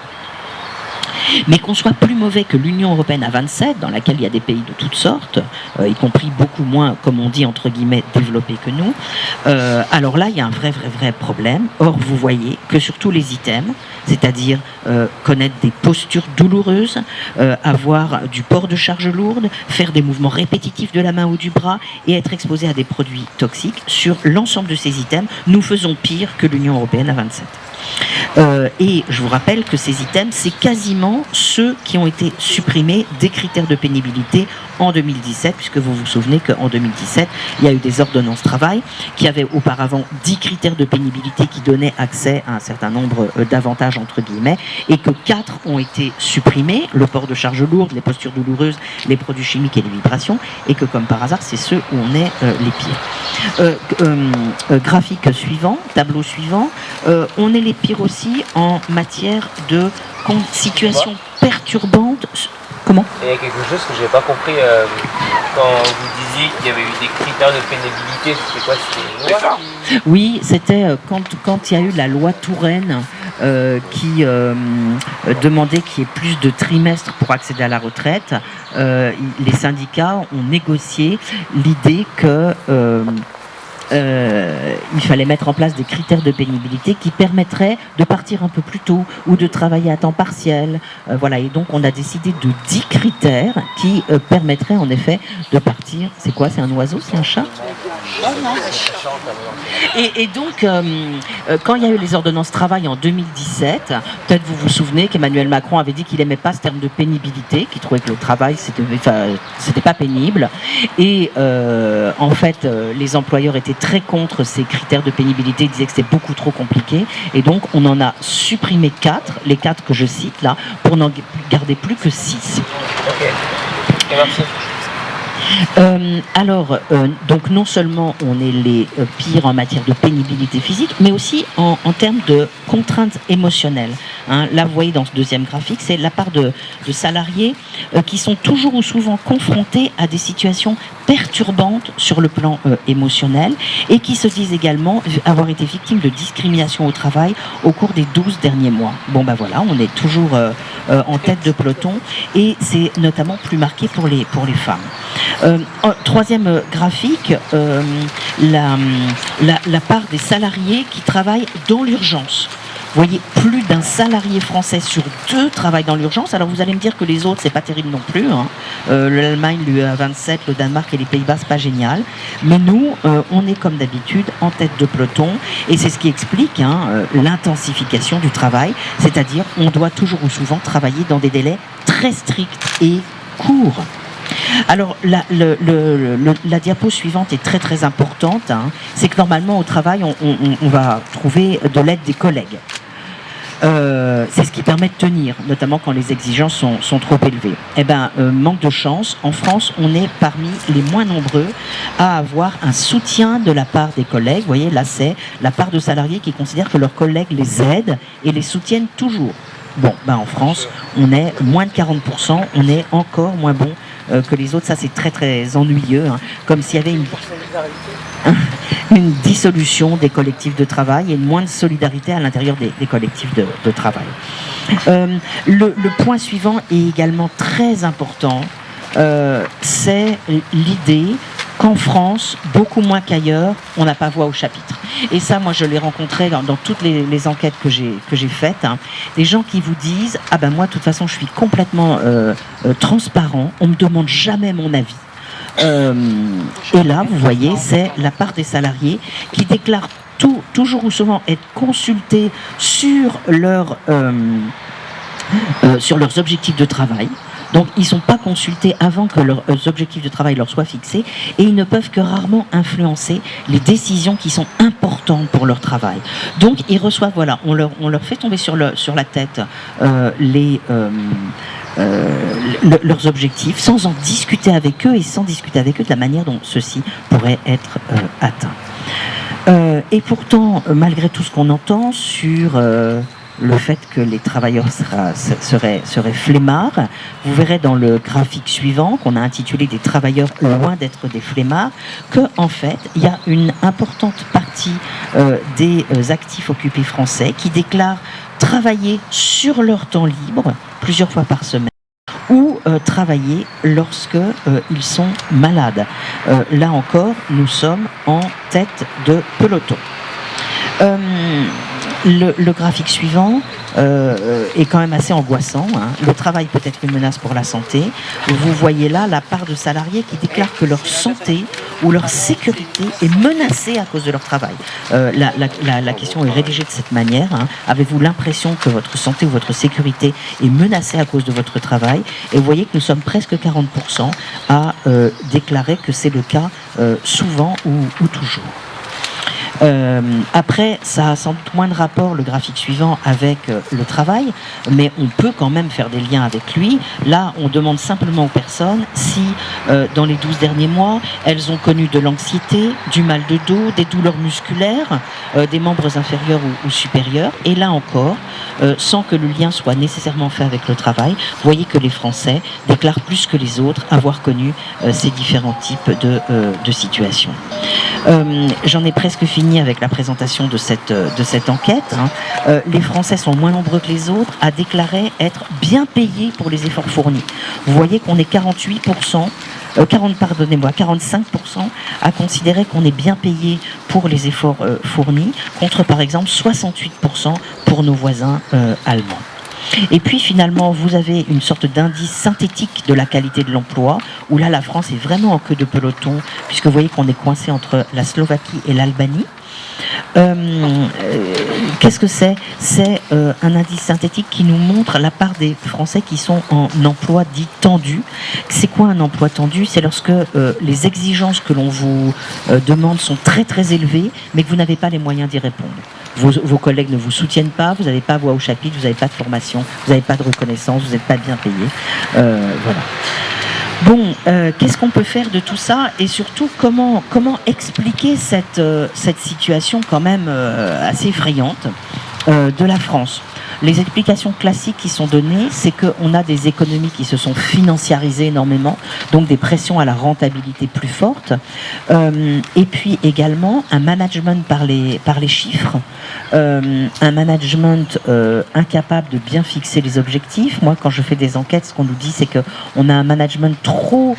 Mais qu'on soit plus mauvais que l'Union européenne à 27, dans laquelle il y a des pays de toutes sortes, y compris beaucoup moins, comme on dit, entre guillemets, développés que nous, alors là, il y a un vrai problème. Or, vous voyez que sur tous les items, c'est-à-dire connaître des postures douloureuses, avoir du port de charges lourdes, faire des mouvements répétitifs de la main ou du bras et être exposé à des produits toxiques, sur l'ensemble de ces items, nous faisons pire que l'Union européenne à 27. Et je vous rappelle que ces items, c'est quasiment ceux qui ont été supprimés des critères de pénibilité en 2017, puisque vous vous souvenez qu'en 2017, il y a eu des ordonnances travail qui avaient auparavant 10 critères de pénibilité qui donnaient accès à un certain nombre d'avantages, entre guillemets, et que 4 ont été supprimés, le port de charges lourdes, les postures douloureuses, les produits chimiques et les vibrations, et que comme par hasard, c'est ceux où on est les pires. Graphique suivant, tableau suivant, on est les pires aussi en matière de situation perturbante. Comment ? Il y a quelque chose que je n'ai pas compris quand vous disiez qu'il y avait eu des critères de pénibilité. C'était quoi? C'était une loi? Oui, c'était quand il y a eu la loi Touraine qui demandait qu'il y ait plus de trimestres pour accéder à la retraite. Les syndicats ont négocié l'idée que il fallait mettre en place des critères de pénibilité qui permettraient de partir un peu plus tôt ou de travailler à temps partiel. Voilà, et donc on a décidé de 10 critères qui permettraient en effet de partir. C'est quoi? C'est un oiseau? C'est un chat? Et donc, quand il y a eu les ordonnances travail en 2017, peut-être vous vous souvenez qu'Emmanuel Macron avait dit qu'il n'aimait pas ce terme de pénibilité, qu'il trouvait que le travail, c'était pas pénible. Et en fait, les employeurs étaient très contre ces critères de pénibilité, ils disaient que c'était beaucoup trop compliqué. Et donc, on en a supprimé 4, les 4 que je cite là, pour n'en garder plus que 6. Ok, et merci. Donc non seulement on est les pires en matière de pénibilité physique, mais aussi en termes de contraintes émotionnelles. Hein, là, vous voyez dans ce deuxième graphique, c'est la part de salariés qui sont toujours ou souvent confrontés à des situations perturbantes sur le plan émotionnel et qui se disent également avoir été victimes de discrimination au travail au cours des 12 derniers mois. Bon ben voilà, on est toujours en tête de peloton et c'est notamment plus marqué pour les femmes. Troisième graphique, la part des salariés qui travaillent dans l'urgence. Vous voyez, plus d'un salarié français sur 2 travaille dans l'urgence. Alors vous allez me dire que les autres, c'est pas terrible non plus. Hein. L'Allemagne, l'UE27, le Danemark et les Pays-Bas, c'est pas génial. Mais nous, on est comme d'habitude en tête de peloton. Et c'est ce qui explique l'intensification du travail. C'est-à-dire, on doit toujours ou souvent travailler dans des délais très stricts et courts. Alors, la diapo suivante est très très importante. Hein. C'est que normalement, au travail, on va trouver de l'aide des collègues. C'est ce qui permet de tenir, notamment quand les exigences sont trop élevées. Eh bien, manque de chance, en France, on est parmi les moins nombreux à avoir un soutien de la part des collègues. Vous voyez, là, c'est la part de salariés qui considèrent que leurs collègues les aident et les soutiennent toujours. Bon, ben en France, on est moins de 40%, on est encore moins bon que les autres. Ça, c'est très très ennuyeux, hein, comme s'il y avait une... une dissolution des collectifs de travail et une moindre solidarité à l'intérieur des collectifs de travail. Le point suivant est également très important, c'est l'idée qu'en France, beaucoup moins qu'ailleurs, on n'a pas voix au chapitre. Et ça, moi, je l'ai rencontré dans toutes les enquêtes que j'ai faites. Hein. Des gens qui vous disent « Ah ben moi, de toute façon, je suis complètement transparent, on ne me demande jamais mon avis. » Et là, vous voyez, c'est la part des salariés qui déclarent toujours ou souvent être consultés sur leurs objectifs de travail. Donc, ils ne sont pas consultés avant que leurs objectifs de travail leur soient fixés et ils ne peuvent que rarement influencer les décisions qui sont importantes pour leur travail. Donc, ils reçoivent, voilà, on leur fait tomber sur la tête leurs objectifs sans en discuter avec eux et sans discuter avec eux de la manière dont ceux-ci pourraient être atteints. Et pourtant, malgré tout ce qu'on entend sur le fait que les travailleurs seraient flemmards, vous verrez dans le graphique suivant, qu'on a intitulé « Des travailleurs loin d'être des flemmards », qu'en fait, il y a une importante partie des actifs occupés français qui déclarent travailler sur leur temps libre, plusieurs fois par semaine, ou travailler lorsque ils sont malades. Là encore, nous sommes en tête de peloton. Le graphique suivant est quand même assez angoissant. Hein. Le travail peut être une menace pour la santé. Vous voyez là la part de salariés qui déclarent que leur santé ou leur sécurité est menacée à cause de leur travail. La question est rédigée de cette manière. Hein. Avez-vous l'impression que votre santé ou votre sécurité est menacée à cause de votre travail? Et vous voyez que nous sommes presque 40% à déclarer que c'est le cas souvent ou toujours. Après, ça a sans doute moins de rapport, le graphique suivant, avec le travail, mais on peut quand même faire des liens avec lui. Là, on demande simplement aux personnes si, dans les 12 derniers mois, elles ont connu de l'anxiété, du mal de dos, des douleurs musculaires, des membres inférieurs ou supérieurs. Et là encore, sans que le lien soit nécessairement fait avec le travail, vous voyez que les Français déclarent plus que les autres avoir connu ces différents types de situations. J'en ai presque fini avec la présentation de cette enquête. Hein. Les Français sont moins nombreux que les autres à déclarer être bien payés pour les efforts fournis. Vous voyez qu'on est 45% à considérer qu'on est bien payé pour les efforts fournis, contre par exemple 68% pour nos voisins allemands. Et puis finalement, vous avez une sorte d'indice synthétique de la qualité de l'emploi, où là, la France est vraiment en queue de peloton, puisque vous voyez qu'on est coincé entre la Slovaquie et l'Albanie. Qu'est-ce que c'est? C'est un indice synthétique qui nous montre la part des Français qui sont en emploi dit tendu. C'est quoi un emploi tendu? C'est lorsque les exigences que l'on vous demande sont très très élevées, mais que vous n'avez pas les moyens d'y répondre. Vos collègues ne vous soutiennent pas, vous n'avez pas voix au chapitre, vous n'avez pas de formation, vous n'avez pas de reconnaissance, vous n'êtes pas bien payé. Voilà. Bon, qu'est-ce qu'on peut faire de tout ça et surtout comment expliquer cette situation quand même assez effrayante de la France? Les explications classiques qui sont données, c'est qu'on a des économies qui se sont financiarisées énormément, donc des pressions à la rentabilité plus fortes, et puis également un management par les chiffres, un management incapable de bien fixer les objectifs. Moi, quand je fais des enquêtes, ce qu'on nous dit, c'est qu'on a un management trop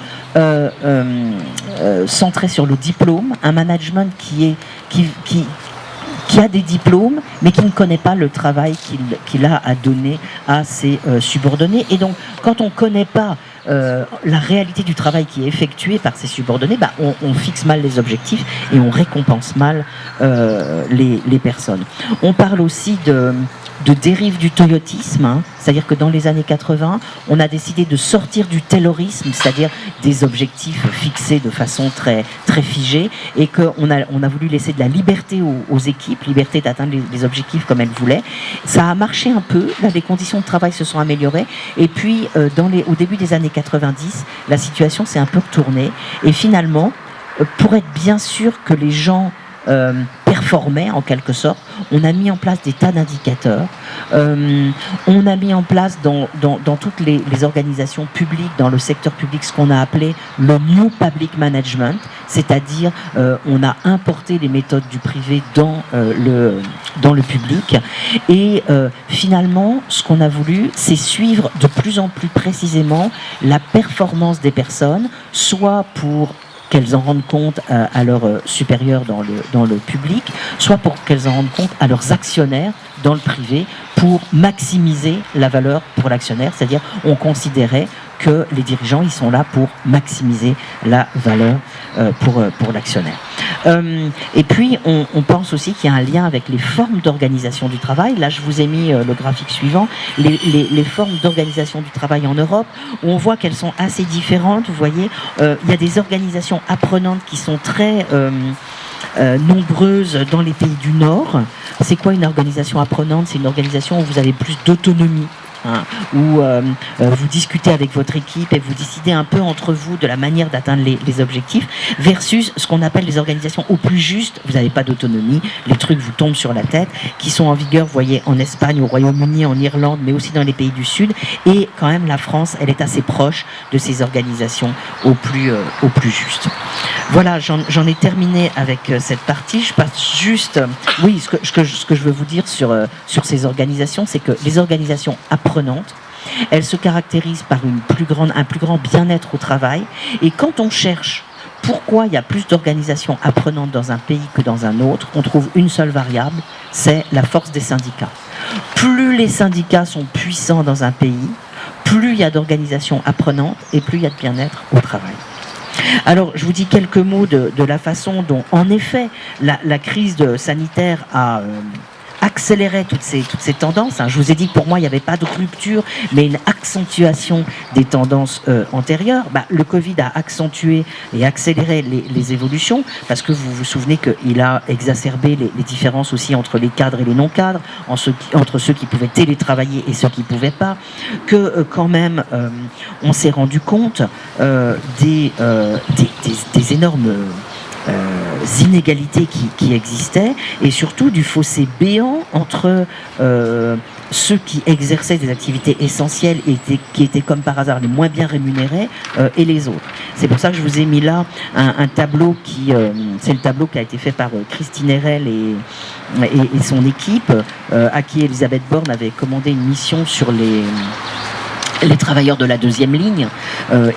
centré sur le diplôme, un management qui a des diplômes, mais qui ne connaît pas le travail qu'il a à donner à ses subordonnés. Et donc, quand on ne connaît pas la réalité du travail qui est effectué par ses subordonnés, on fixe mal les objectifs et on récompense mal les personnes. On parle aussi de dérive du toyotisme, hein, c'est-à-dire que dans les années 80, on a décidé de sortir du taylorisme, c'est-à-dire des objectifs fixés de façon très, très figée, et qu'on a voulu laisser de la liberté aux équipes, liberté d'atteindre les objectifs comme elles voulaient. Ça a marché un peu, là les conditions de travail se sont améliorées, et puis au début des années 90, la situation s'est un peu retournée, et finalement, pour être bien sûr que les gens performent formait en quelque sorte. On a mis en place des tas d'indicateurs. On a mis en place dans toutes les organisations publiques, dans le secteur public, ce qu'on a appelé le New Public Management, c'est-à-dire on a importé les méthodes du privé dans le public. Et finalement, ce qu'on a voulu, c'est suivre de plus en plus précisément la performance des personnes, soit pour qu'elles en rendent compte à leurs supérieurs dans le public, soit pour qu'elles en rendent compte à leurs actionnaires dans le privé, pour maximiser la valeur pour l'actionnaire. C'est-à-dire, on considérait que les dirigeants, ils sont là pour maximiser la valeur pour l'actionnaire. Et puis, on pense aussi qu'il y a un lien avec les formes d'organisation du travail. Là, je vous ai mis le graphique suivant, les formes d'organisation du travail en Europe, où on voit qu'elles sont assez différentes. Vous voyez, il y a des organisations apprenantes qui sont très nombreuses dans les pays du Nord. C'est quoi une organisation apprenante? C'est une organisation où vous avez plus d'autonomie. Où vous discutez avec votre équipe et vous décidez un peu entre vous de la manière d'atteindre les objectifs, versus ce qu'on appelle les organisations au plus juste. Vous n'avez pas d'autonomie, les trucs vous tombent sur la tête, qui sont en vigueur, vous voyez, en Espagne, au Royaume-Uni, en Irlande, mais aussi dans les pays du Sud. Et quand même, la France, elle est assez proche de ces organisations au plus juste. Voilà, j'en ai terminé avec cette partie. Je passe juste... Oui, ce que je veux vous dire sur ces organisations, c'est que les organisations apprenantes, elles se caractérisent par un plus grand bien-être au travail. Et quand on cherche pourquoi il y a plus d'organisations apprenantes dans un pays que dans un autre, on trouve une seule variable, c'est la force des syndicats. Plus les syndicats sont puissants dans un pays, plus il y a d'organisations apprenantes et plus il y a de bien-être au travail. Alors, je vous dis quelques mots de la façon dont, en effet, la crise sanitaire a accéléré toutes ces tendances. Je vous ai dit que pour moi, il n'y avait pas de rupture, mais une accentuation des tendances antérieures. Le Covid a accentué et accéléré les évolutions, parce que vous vous souvenez qu'il a exacerbé les différences aussi entre les cadres et les non-cadres, entre ceux qui pouvaient télétravailler et ceux qui ne pouvaient pas, que quand même, on s'est rendu compte des énormes inégalités qui existaient, et surtout du fossé béant entre ceux qui exerçaient des activités essentielles et qui étaient comme par hasard les moins bien rémunérés et les autres. C'est pour ça que je vous ai mis là un tableau c'est le tableau qui a été fait par Christine Herel et son équipe, à qui Elisabeth Borne avait commandé une mission sur les travailleurs de la deuxième ligne,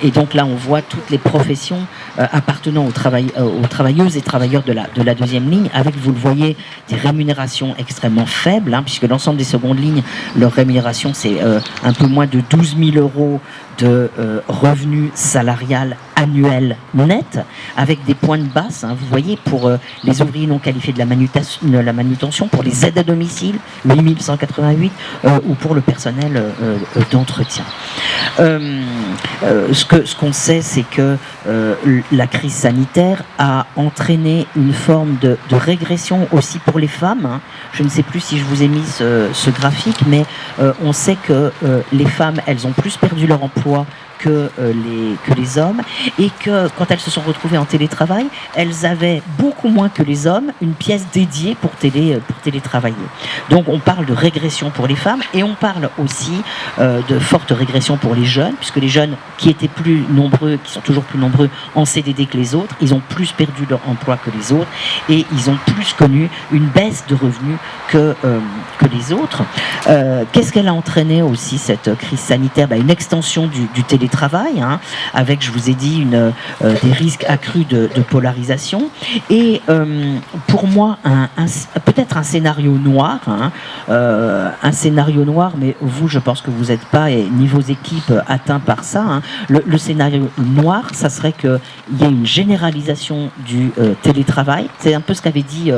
et donc là on voit toutes les professions appartenant aux travailleuses et travailleurs de la deuxième ligne, avec, vous le voyez, des rémunérations extrêmement faibles, puisque l'ensemble des secondes lignes, leur rémunération c'est un peu moins de 12 000 euros de revenus salarial annuel net, avec des points de basse, vous voyez, pour les ouvriers non qualifiés de la manutention, pour les aides à domicile, 8188, ou pour le personnel d'entretien. Ce qu'on sait, c'est que la crise sanitaire a entraîné une forme de régression aussi pour les femmes. Je ne sais plus si je vous ai mis ce graphique, mais on sait que les femmes, elles ont plus perdu leur emploi que les hommes, et que quand elles se sont retrouvées en télétravail, elles avaient beaucoup moins que les hommes une pièce dédiée pour télétravailler. Donc on parle de régression pour les femmes, et on parle aussi de forte régression pour les jeunes, puisque les jeunes qui étaient plus nombreux, qui sont toujours plus nombreux en CDD que les autres, ils ont plus perdu leur emploi que les autres, et ils ont plus connu une baisse de revenus que les autres. Qu'est-ce qu'elle a entraîné aussi, cette crise sanitaire? Une extension du télétravail, avec, je vous ai dit, des risques accrus de polarisation, et pour moi peut-être un scénario noir, mais vous, je pense que vous n'êtes pas, ni vos équipes, atteints par ça. Le scénario noir, ça serait qu'il y ait une généralisation du télétravail. C'est un peu ce qu'avait dit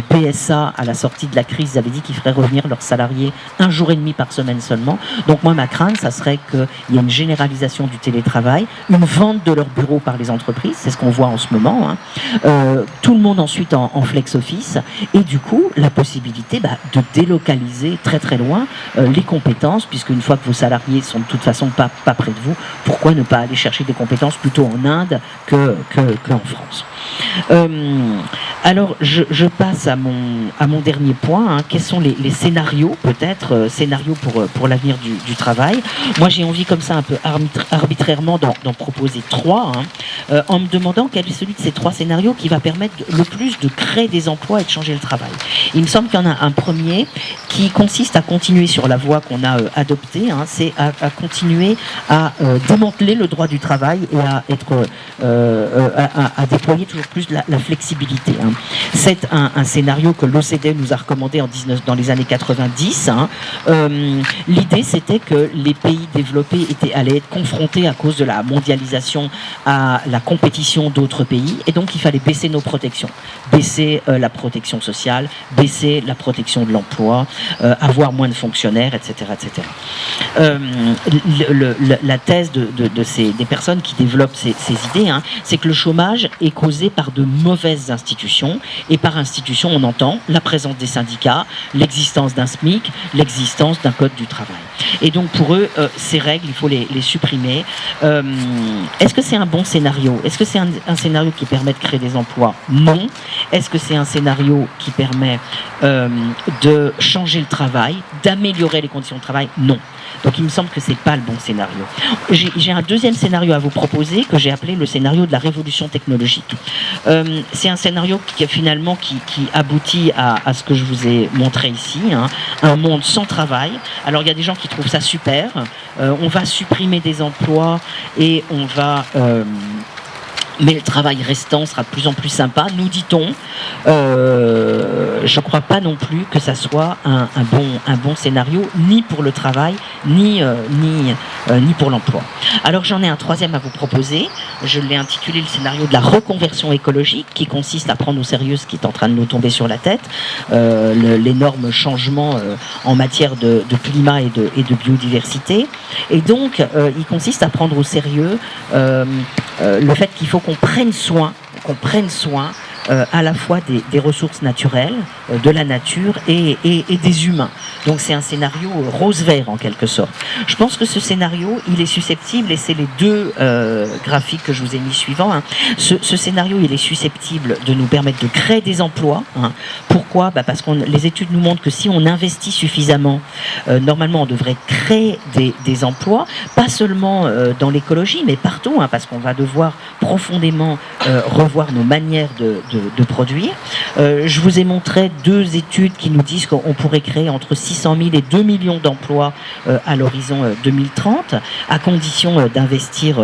PSA à la sortie de la crise. Ils avaient dit qu'ils feraient revenir leurs salariés 1 jour et demi par semaine seulement. Donc moi, ma crainte, ça serait qu'il y ait une généralisation du télétravail, une vente de leurs bureaux par les entreprises, c'est ce qu'on voit en ce moment, tout le monde ensuite en flex office, et du coup la possibilité de délocaliser très très loin les compétences, puisque une fois que vos salariés sont de toute façon pas près de vous, pourquoi ne pas aller chercher des compétences plutôt en Inde qu'en France. Alors, je passe à mon dernier point. Quels sont les scénarios, peut-être, scénarios pour l'avenir du travail. Moi, j'ai envie, comme ça, un peu arbitrairement, d'en proposer 3, en me demandant quel est celui de ces 3 scénarios qui va permettre le plus de créer des emplois et de changer le travail. Il me semble qu'il y en a un premier qui consiste à continuer sur la voie qu'on a adoptée, c'est à continuer à démanteler le droit du travail et à être à déployer toujours plus la flexibilité. C'est un scénario que l'OCDE nous a recommandé dans les années 90. L'idée, c'était que les pays développés allaient être confrontés à cause de la mondialisation à la compétition d'autres pays, et donc il fallait baisser nos protections, baisser la protection sociale, baisser la protection de l'emploi, avoir moins de fonctionnaires, etc. etc. La thèse des personnes qui développent ces idées, c'est que le chômage est causé par de mauvaises institutions, et par institutions on entend la présence des syndicats, l'existence d'un SMIC, l'existence d'un code du travail. Et donc pour eux, ces règles, il faut les supprimer. Est-ce que c'est un bon scénario? Est-ce que c'est un scénario qui permet de créer des emplois? Non. Est-ce que c'est un scénario qui permet de changer le travail, d'améliorer les conditions de travail? Non. Donc il me semble que c'est pas le bon scénario. J'ai un deuxième scénario à vous proposer que j'ai appelé le scénario de la révolution technologique. C'est un scénario qui finalement qui aboutit à ce que je vous ai montré ici, un monde sans travail. Alors il y a des gens qui trouvent ça super. On va supprimer des emplois et on va mais le travail restant sera de plus en plus sympa, nous dit-on. Je ne crois pas non plus que ça soit un bon scénario, ni pour le travail, ni pour l'emploi. Alors j'en ai un troisième à vous proposer. Je l'ai intitulé le scénario de la reconversion écologique, qui consiste à prendre au sérieux ce qui est en train de nous tomber sur la tête, l'énorme changement en matière de climat et de biodiversité. Et donc, il consiste à prendre au sérieux le fait qu'il faut qu'on prenne soin à la fois des ressources naturelles, de la nature et des humains. Donc c'est un scénario rose-vert en quelque sorte. Je pense que ce scénario, il est susceptible, et c'est les deux graphiques que je vous ai mis suivants, ce scénario, il est susceptible de nous permettre de créer des emplois. Pourquoi ? Parce que les études nous montrent que si on investit suffisamment, normalement on devrait créer des emplois, pas seulement dans l'écologie, mais partout, parce qu'on va devoir profondément revoir nos manières de produire. Je vous ai montré 2 études qui nous disent qu'on pourrait créer entre 600 000 et 2 millions d'emplois à l'horizon 2030, à condition d'investir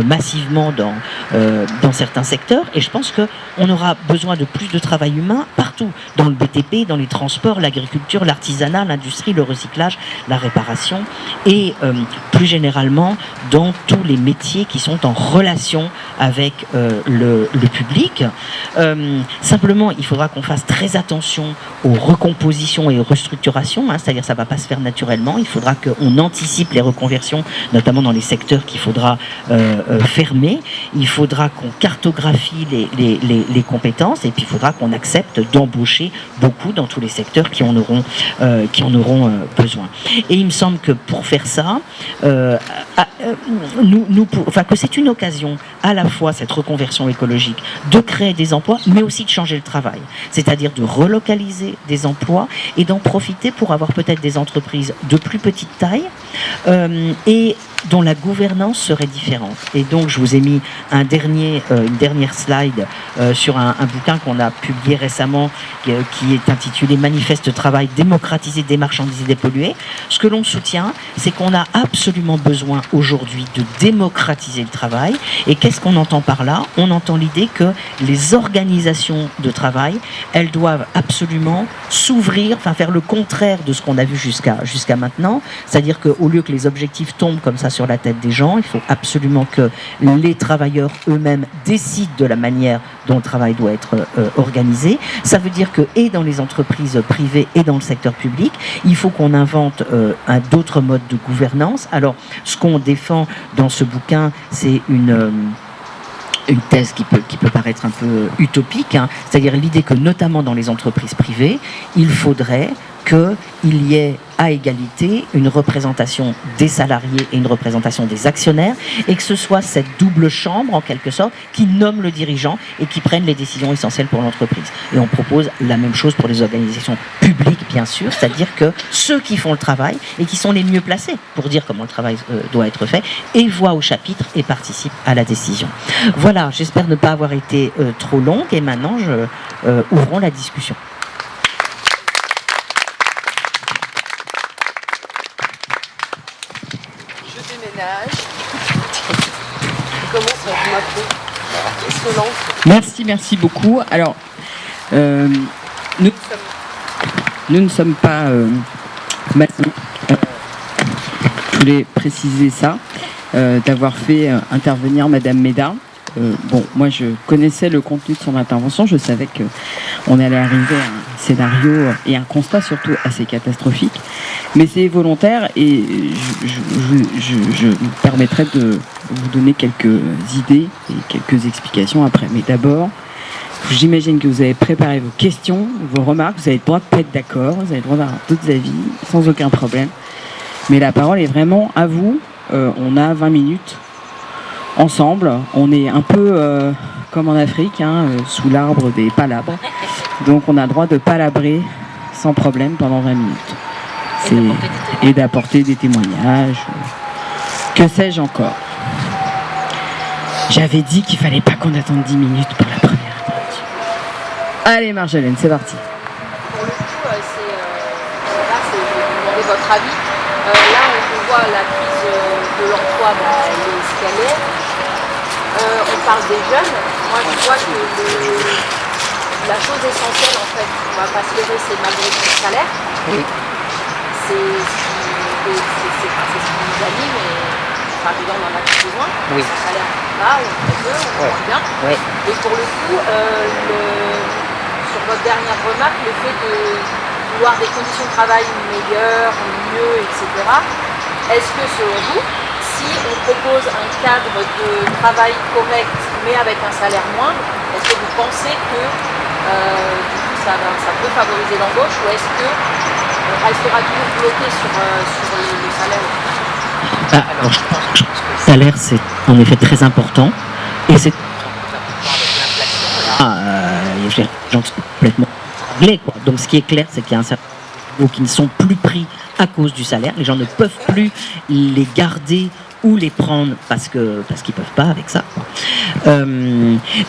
massivement dans certains secteurs. Et je pense qu'on aura besoin de plus de travail humain partout, dans le BTP, dans les transports, l'agriculture, l'artisanat, l'industrie, le recyclage, la réparation, et plus généralement dans tous les métiers qui sont en relation avec le public. Simplement, il faudra qu'on fasse très attention aux recompositions et aux restructurations, c'est-à-dire ça ne va pas se faire naturellement. Il faudra qu'on anticipe les reconversions, notamment dans les secteurs qu'il faudra fermer. Il faudra qu'on cartographie les compétences, et puis il faudra qu'on accepte d'embaucher beaucoup dans tous les secteurs qui en auront besoin. Et il me semble que pour faire ça, que c'est une occasion à la fois, cette reconversion écologique, de créer des emplois, mais aussi de changer le travail. C'est-à-dire de relocaliser des emplois et d'en profiter pour avoir peut-être des entreprises de plus petite taille et dont la gouvernance serait différente. Et donc, je vous ai mis une dernière slide sur un bouquin qu'on a publié récemment qui est intitulé « Manifeste travail, démocratiser, démarchandiser, dépolluer ». Ce que l'on soutient, c'est qu'on a absolument besoin aujourd'hui de démocratiser le travail. Et qu'est-ce qu'on entend par là ? On entend l'idée que les organisations de travail, elles doivent absolument s'ouvrir, faire le contraire de ce qu'on a vu jusqu'à maintenant. C'est-à-dire qu'au lieu que les objectifs tombent comme ça sur la tête des gens, il faut absolument que les travailleurs eux-mêmes décident de la manière dont le travail doit être organisé. Ça veut dire que, et dans les entreprises privées et dans le secteur public, il faut qu'on invente d'autres modes de gouvernance. Alors, ce qu'on défend dans ce bouquin, c'est une thèse qui peut paraître un peu utopique, c'est-à-dire l'idée que, notamment dans les entreprises privées, il faudrait qu'il y ait à égalité une représentation des salariés et une représentation des actionnaires, et que ce soit cette double chambre, en quelque sorte, qui nomme le dirigeant et qui prenne les décisions essentielles pour l'entreprise. Et on propose la même chose pour les organisations publiques, bien sûr, c'est-à-dire que ceux qui font le travail et qui sont les mieux placés pour dire comment le travail doit être fait, et voient au chapitre et participent à la décision. Voilà, j'espère ne pas avoir été trop longue, et maintenant, ouvrons la discussion. Comment ça se lance? Merci beaucoup. Alors, nous ne sommes pas maçons. Je voulais préciser ça, d'avoir fait intervenir Madame Médard. Bon, moi je connaissais le contenu de son intervention, je savais qu'on allait arriver à un scénario et un constat surtout assez catastrophique, mais c'est volontaire et je me permettrai de vous donner quelques idées et quelques explications après. Mais d'abord, j'imagine que vous avez préparé vos questions, vos remarques, vous avez le droit de ne pas être d'accord, vous avez le droit d'avoir d'autres avis, sans aucun problème. Mais la parole est vraiment à vous, on a 20 minutes. Ensemble, on est un peu comme en Afrique, sous l'arbre des palabres. Donc on a le droit de palabrer sans problème pendant 20 minutes. Et d'apporter des témoignages. Que sais-je encore? J'avais dit qu'il fallait pas qu'on attende 10 minutes pour la première intervention. Allez Marjolaine, c'est parti. Pour le coup, je vais vous demander votre avis. Là, on voit la crise de l'emploi, elle est ce qu'elle est. On parle des jeunes. Moi, je vois que la chose essentielle, en fait, on ne va pas se leurrer, c'est malgré tout le salaire. Oui. C'est ce qui nous anime. Enfin, déjà, on en a tous besoin. Oui. Un salaire bas, ou très peu, on comprend bien. Oui. Et pour le coup, sur votre dernière remarque, le fait de vouloir des conditions de travail meilleures, mieux, etc. Est-ce que, selon vous, si on propose un cadre de travail correct mais avec un salaire moindre, est-ce que vous pensez que du coup, ça peut favoriser l'embauche, ou est-ce qu'on restera toujours bloqué sur le salaire? Alors, je pense que le salaire, c'est en effet très important, et c'est les gens sont complètement anglais, quoi. Donc ce qui est clair, c'est qu'il y a un certain nombre qui ne sont plus pris à cause du salaire. Les gens ne peuvent plus les garder ou les prendre parce qu'ils peuvent pas avec ça.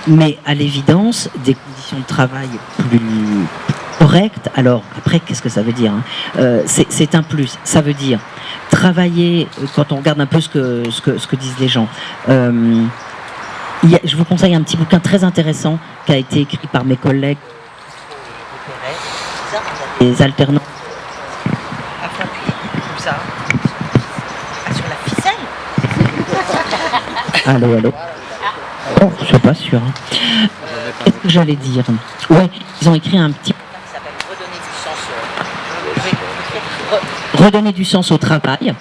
Mais à l'évidence, des conditions de travail plus correctes. Alors après, qu'est-ce que ça veut dire, c'est un plus. Ça veut dire travailler. Quand on regarde un peu ce que disent les gens. Je vous conseille un petit bouquin très intéressant qui a été écrit par mes collègues. Les alternants. Comme ça. Sur la ficelle. Allô. Oh, je suis pas sûr. Qu'est-ce que j'allais dire? Ouais, ils ont écrit un petit bouquin qui s'appelle Redonner du sens au travail.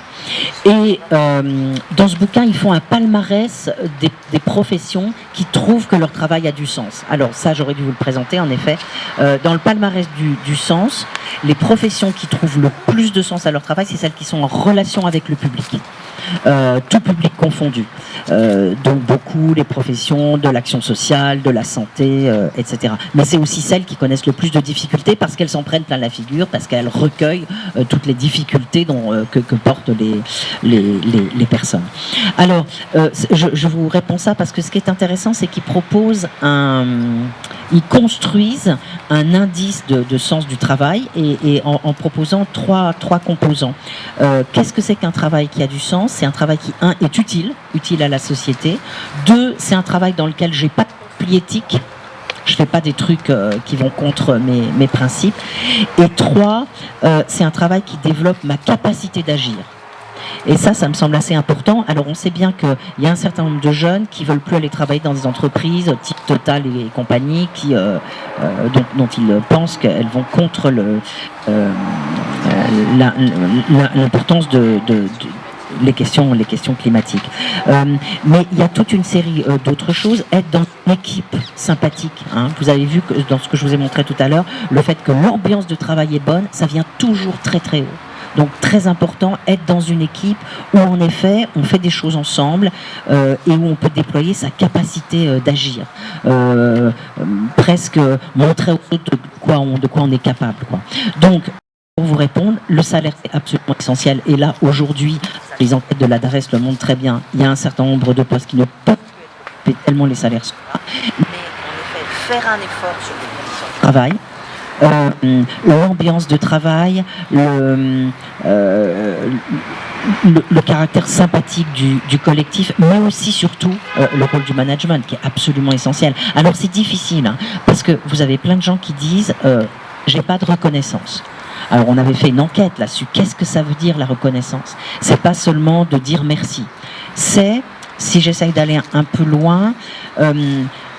Et dans ce bouquin, ils font un palmarès des professions qui trouvent que leur travail a du sens. Alors ça, j'aurais dû vous le présenter, en effet. Dans le palmarès du sens, les professions qui trouvent le plus de sens à leur travail, c'est celles qui sont en relation avec le public. Tout public confondu. Donc beaucoup les professions de l'action sociale, de la santé, etc. Mais c'est aussi celles qui connaissent le plus de difficultés parce qu'elles s'en prennent plein la figure, parce qu'elles recueillent toutes les difficultés que portent les personnes. Alors, je vous réponds ça parce que ce qui est intéressant, c'est qu'ils proposent ils construisent un indice de sens du travail et en proposant trois composants. Qu'est-ce que c'est qu'un travail qui a du sens? C'est un travail qui, un, est utile à la société. Deux, c'est un travail dans lequel j'ai pas de conflit éthique. Je fais pas des trucs qui vont contre mes principes. Et trois, c'est un travail qui développe ma capacité d'agir. Et ça me semble assez important. Alors on sait bien qu'il y a un certain nombre de jeunes qui veulent plus aller travailler dans des entreprises type Total et compagnie, dont ils pensent qu'elles vont contre l'importance les questions climatiques. Mais il y a toute une série d'autres choses. Être dans une équipe sympathique. Hein. Vous avez vu que dans ce que je vous ai montré tout à l'heure, le fait que l'ambiance de travail est bonne, ça vient toujours très très haut. Donc très important, être dans une équipe où en effet on fait des choses ensemble et où on peut déployer sa capacité d'agir. Presque montrer aux autres de quoi on est capable, quoi. Donc, pour vous répondre, le salaire est absolument essentiel. Et là, aujourd'hui, les enquêtes de la DARES le montrent très bien. Il y a un certain nombre de postes qui ne peuvent pas tellement les salaires sont bas. Mais en effet, faire un effort sur les conditions de Travail. L'ambiance de travail, le caractère sympathique du collectif, mais aussi surtout le rôle du management qui est absolument essentiel. Alors c'est difficile hein, parce que vous avez plein de gens qui disent j'ai pas de reconnaissance. Alors on avait fait une enquête là-dessus. Qu'est-ce que ça veut dire la reconnaissance? C'est pas seulement de dire merci. C'est, si j'essaye d'aller un peu loin,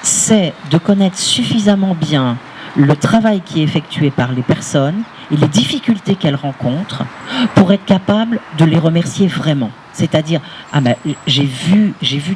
c'est de connaître suffisamment bien le travail qui est effectué par les personnes et les difficultés qu'elles rencontrent pour être capable de les remercier vraiment. C'est-à-dire, ah ben, j'ai vu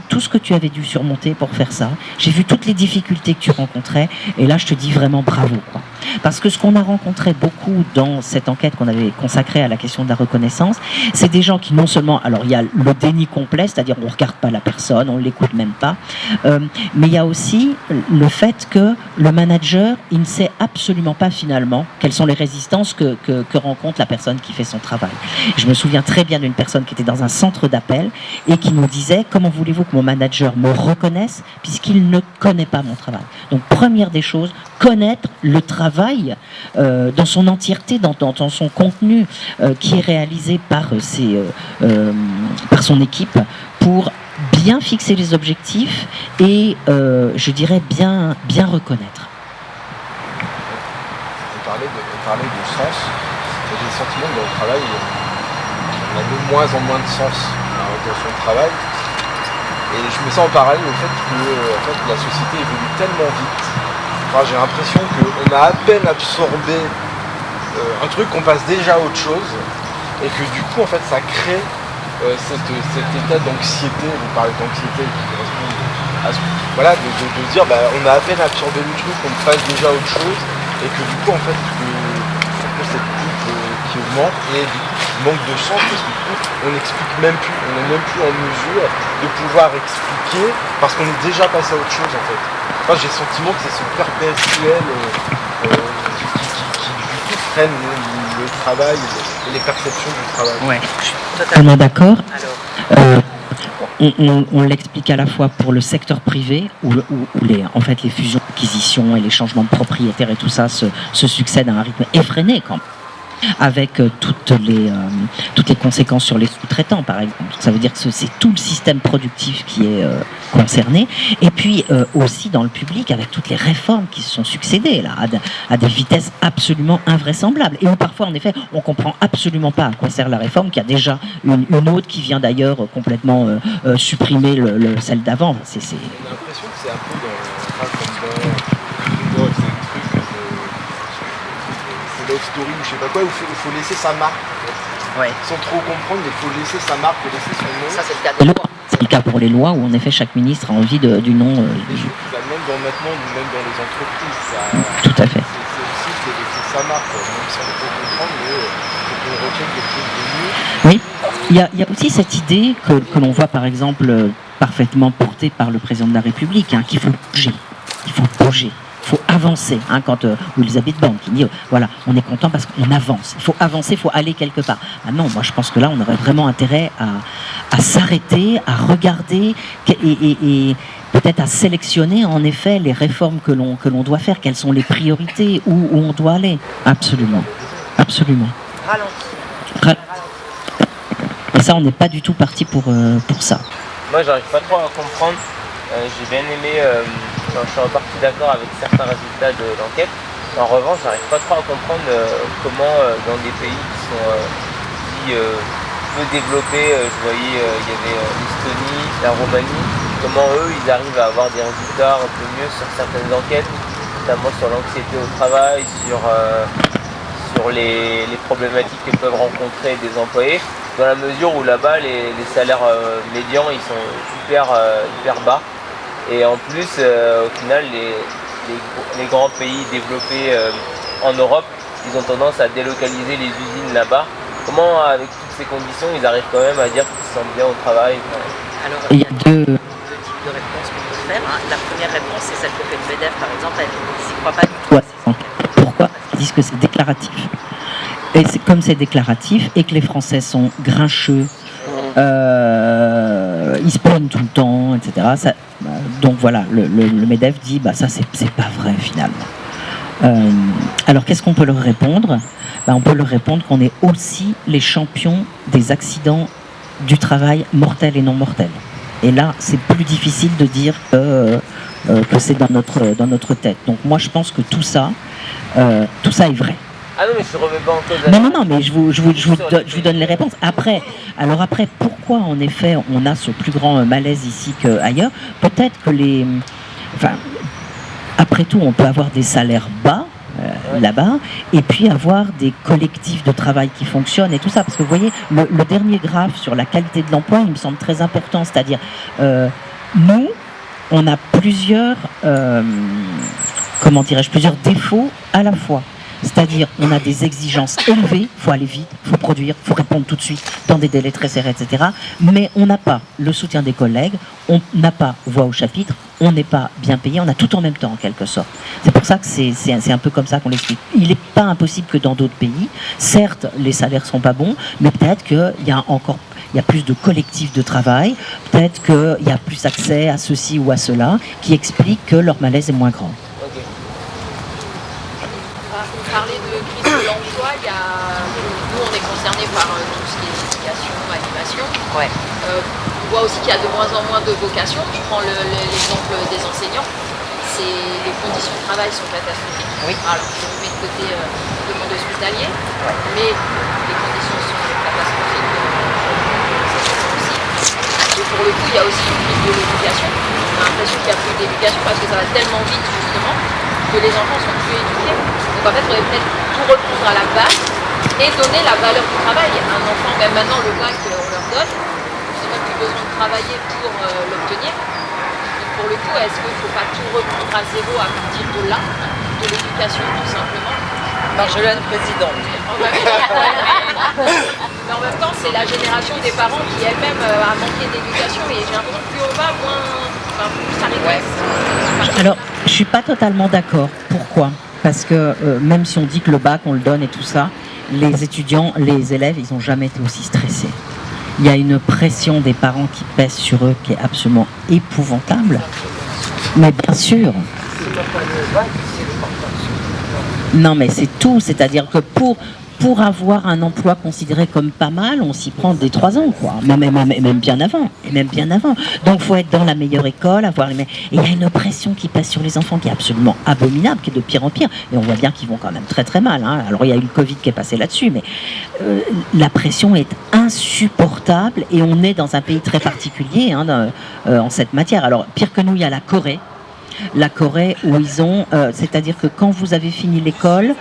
tout ce que tu avais dû surmonter pour faire ça, j'ai vu toutes les difficultés que tu rencontrais, et là je te dis vraiment bravo, quoi. Parce que ce qu'on a rencontré beaucoup dans cette enquête qu'on avait consacrée à la question de la reconnaissance, c'est des gens qui non seulement, alors il y a le déni complet, c'est-à-dire on ne regarde pas la personne, on ne l'écoute même pas, mais il y a aussi le fait que le manager, il ne sait absolument pas finalement quelles sont les résistances que rencontre la personne qui fait son travail. Je me souviens très bien d'une personne qui était dans un centre d'appel et qui nous disait comment voulez-vous que mon manager me reconnaisse puisqu'il ne connaît pas mon travail. Donc première des choses, connaître le travail dans son entièreté, dans son contenu qui est réalisé par son équipe pour bien fixer les objectifs et je dirais bien reconnaître. On parlait de sens. J'ai le sentiment que dans le travail, on a de moins en moins de sens dans son travail. Et je mets ça en parallèle au fait que la société évolue tellement vite. Enfin, j'ai l'impression qu'on a à peine absorbé un truc, qu'on passe déjà à autre chose. Et que du coup, en fait, ça crée cet état d'anxiété. Vous parlez d'anxiété qui correspond à ce, voilà, de dire bah, on a à peine absorbé le truc, on passe déjà à autre chose. Et que du coup, en fait, cette coupe qui augmente et du coup, manque de sens parce que du coup, on n'explique même plus, on n'est même plus en mesure de pouvoir expliquer parce qu'on est déjà passé à autre chose en fait. Enfin, j'ai le sentiment que c'est ce perpétuel qui du coup freine le travail et les perceptions du travail. Ouais, je suis totalement d'accord. On l'explique à la fois pour le secteur privé où en fait, les fusions, acquisitions et les changements de propriétaires et tout ça se succèdent à un rythme effréné quand même. Avec toutes les conséquences sur les sous-traitants, par exemple. Ça veut dire que c'est tout le système productif qui est concerné. Et puis aussi dans le public, avec toutes les réformes qui se sont succédées là, à des vitesses absolument invraisemblables. Et où parfois, en effet, on ne comprend absolument pas à quoi sert la réforme, qu'il y a déjà une autre qui vient d'ailleurs complètement supprimer celle d'avant. On a l'impression que c'est un peu dans Love Story ou je sais pas quoi, où il faut laisser sa marque en fait. Ouais. Sans trop comprendre, mais il faut laisser sa marque, laisser son nom. Ça c'est le cas des lois. C'est le cas pour les lois où en effet chaque ministre a envie du nom. Même dans les entreprises, ça, tout à fait. C'est aussi de laisser sa marque, même sans trop comprendre, mais faut qu'on retienne quelque chose de mieux. Oui, il y a aussi cette idée que l'on voit par exemple parfaitement portée par le président de la République, hein, qu'il faut bouger. Il faut bouger. Il faut avancer, hein, quand Elisabeth Borne qui dit voilà, on est content parce qu'on avance, il faut avancer, il faut aller quelque part. Ah non, moi je pense que là on aurait vraiment intérêt à s'arrêter, à regarder et peut-être à sélectionner en effet les réformes que l'on doit faire, quelles sont les priorités, où on doit aller. Absolument, absolument. Et ça on n'est pas du tout parti pour ça. Moi j'arrive pas trop à comprendre, j'ai bien aimé... je suis en partie d'accord avec certains résultats de l'enquête. En revanche, j'arrive pas trop à comprendre comment dans des pays qui sont peu développés, je voyais il y avait l'Estonie, la Roumanie, comment eux ils arrivent à avoir des résultats un peu mieux sur certaines enquêtes, notamment sur l'anxiété au travail, sur les problématiques que peuvent rencontrer des employés. dans la mesure où là-bas les salaires médians ils sont hyper bas. Et en plus, au final, les grands pays développés en Europe, ils ont tendance à délocaliser les usines là-bas. Comment, avec toutes ces conditions, ils arrivent quand même à dire qu'ils se sentent bien au travail? Alors, il y a deux types de réponses qu'on peut faire. La première réponse, c'est celle que fait le MEDEF, par exemple. Elle n'y croit pas du tout. Ouais. Pourquoi? Ils disent que c'est déclaratif. Et comme c'est déclaratif et que les Français sont grincheux, ils se plaignent tout le temps, etc. Donc voilà, le MEDEF dit ça c'est pas vrai finalement. Alors qu'est-ce qu'on peut leur répondre? On peut leur répondre qu'on est aussi les champions des accidents du travail mortels et non mortels. Et là, c'est plus difficile de dire que c'est dans notre tête. Donc moi, je pense que tout ça est vrai. Ah non, mais je ne remets pas en cause. Non, mais je vous donne les réponses. Après, pourquoi en effet on a ce plus grand malaise ici qu'ailleurs? Peut-être que après tout, on peut avoir des salaires bas là-bas, et puis avoir des collectifs de travail qui fonctionnent et tout ça. Parce que vous voyez, le dernier graphe sur la qualité de l'emploi, il me semble très important. C'est-à-dire, nous, on a plusieurs défauts à la fois. C'est-à-dire, on a des exigences élevées, il faut aller vite, il faut produire, il faut répondre tout de suite, dans des délais très serrés, etc. Mais on n'a pas le soutien des collègues, on n'a pas voix au chapitre, on n'est pas bien payé, on a tout en même temps en quelque sorte. C'est pour ça que c'est un peu comme ça qu'on l'explique. Il n'est pas impossible que dans d'autres pays, certes, les salaires ne sont pas bons, mais peut-être qu'il y a plus de collectifs de travail, peut-être qu'il y a plus accès à ceci ou à cela, qui explique que leur malaise est moins grand. Vous parlez de crise de l'emploi, nous on est concernés par tout ce qui est éducation, animation. Ouais. On voit aussi qu'il y a de moins en moins de vocations. Je prends l'exemple des enseignants. Les conditions de travail sont catastrophiques. Oui. Alors je mets de côté le monde hospitalier, mais les conditions sont catastrophiques aussi. Et pour le coup, il y a aussi une crise de l'éducation. On a l'impression qu'il n'y a plus d'éducation parce que ça va tellement vite justement que les enfants sont plus éduqués. Donc en fait, on va peut-être tout reprendre à la base et donner la valeur du travail. Un enfant, même maintenant, le bac, on leur donne, ils n'ont même plus besoin de travailler pour l'obtenir. Donc pour le coup, est-ce qu'il ne faut pas tout reprendre à zéro à partir de là, de l'éducation tout simplement? Marjolaine, présidente. Mais en même temps, c'est la génération des parents qui elle-même a manqué d'éducation et j'ai l'impression que plus on va, plus ça régresse. Alors, je ne suis pas totalement d'accord. Pourquoi? Parce que même si on dit que le bac, on le donne et tout ça, les étudiants, les élèves, ils n'ont jamais été aussi stressés. Il y a une pression des parents qui pèse sur eux qui est absolument épouvantable. Mais bien sûr. Non, mais c'est tout. C'est-à-dire que pour avoir un emploi considéré comme pas mal, on s'y prend des 3 ans, quoi. Même bien avant. Et même bien avant. Donc, il faut être dans la meilleure école, et il y a une pression qui pèse sur les enfants qui est absolument abominable, qui est de pire en pire. Et on voit bien qu'ils vont quand même très très mal. Hein. Alors, il y a eu le Covid qui est passé là-dessus, mais la pression est insupportable et on est dans un pays très particulier en cette matière. Alors, pire que nous, il y a la Corée. La Corée où ils ont... c'est-à-dire que quand vous avez fini l'école...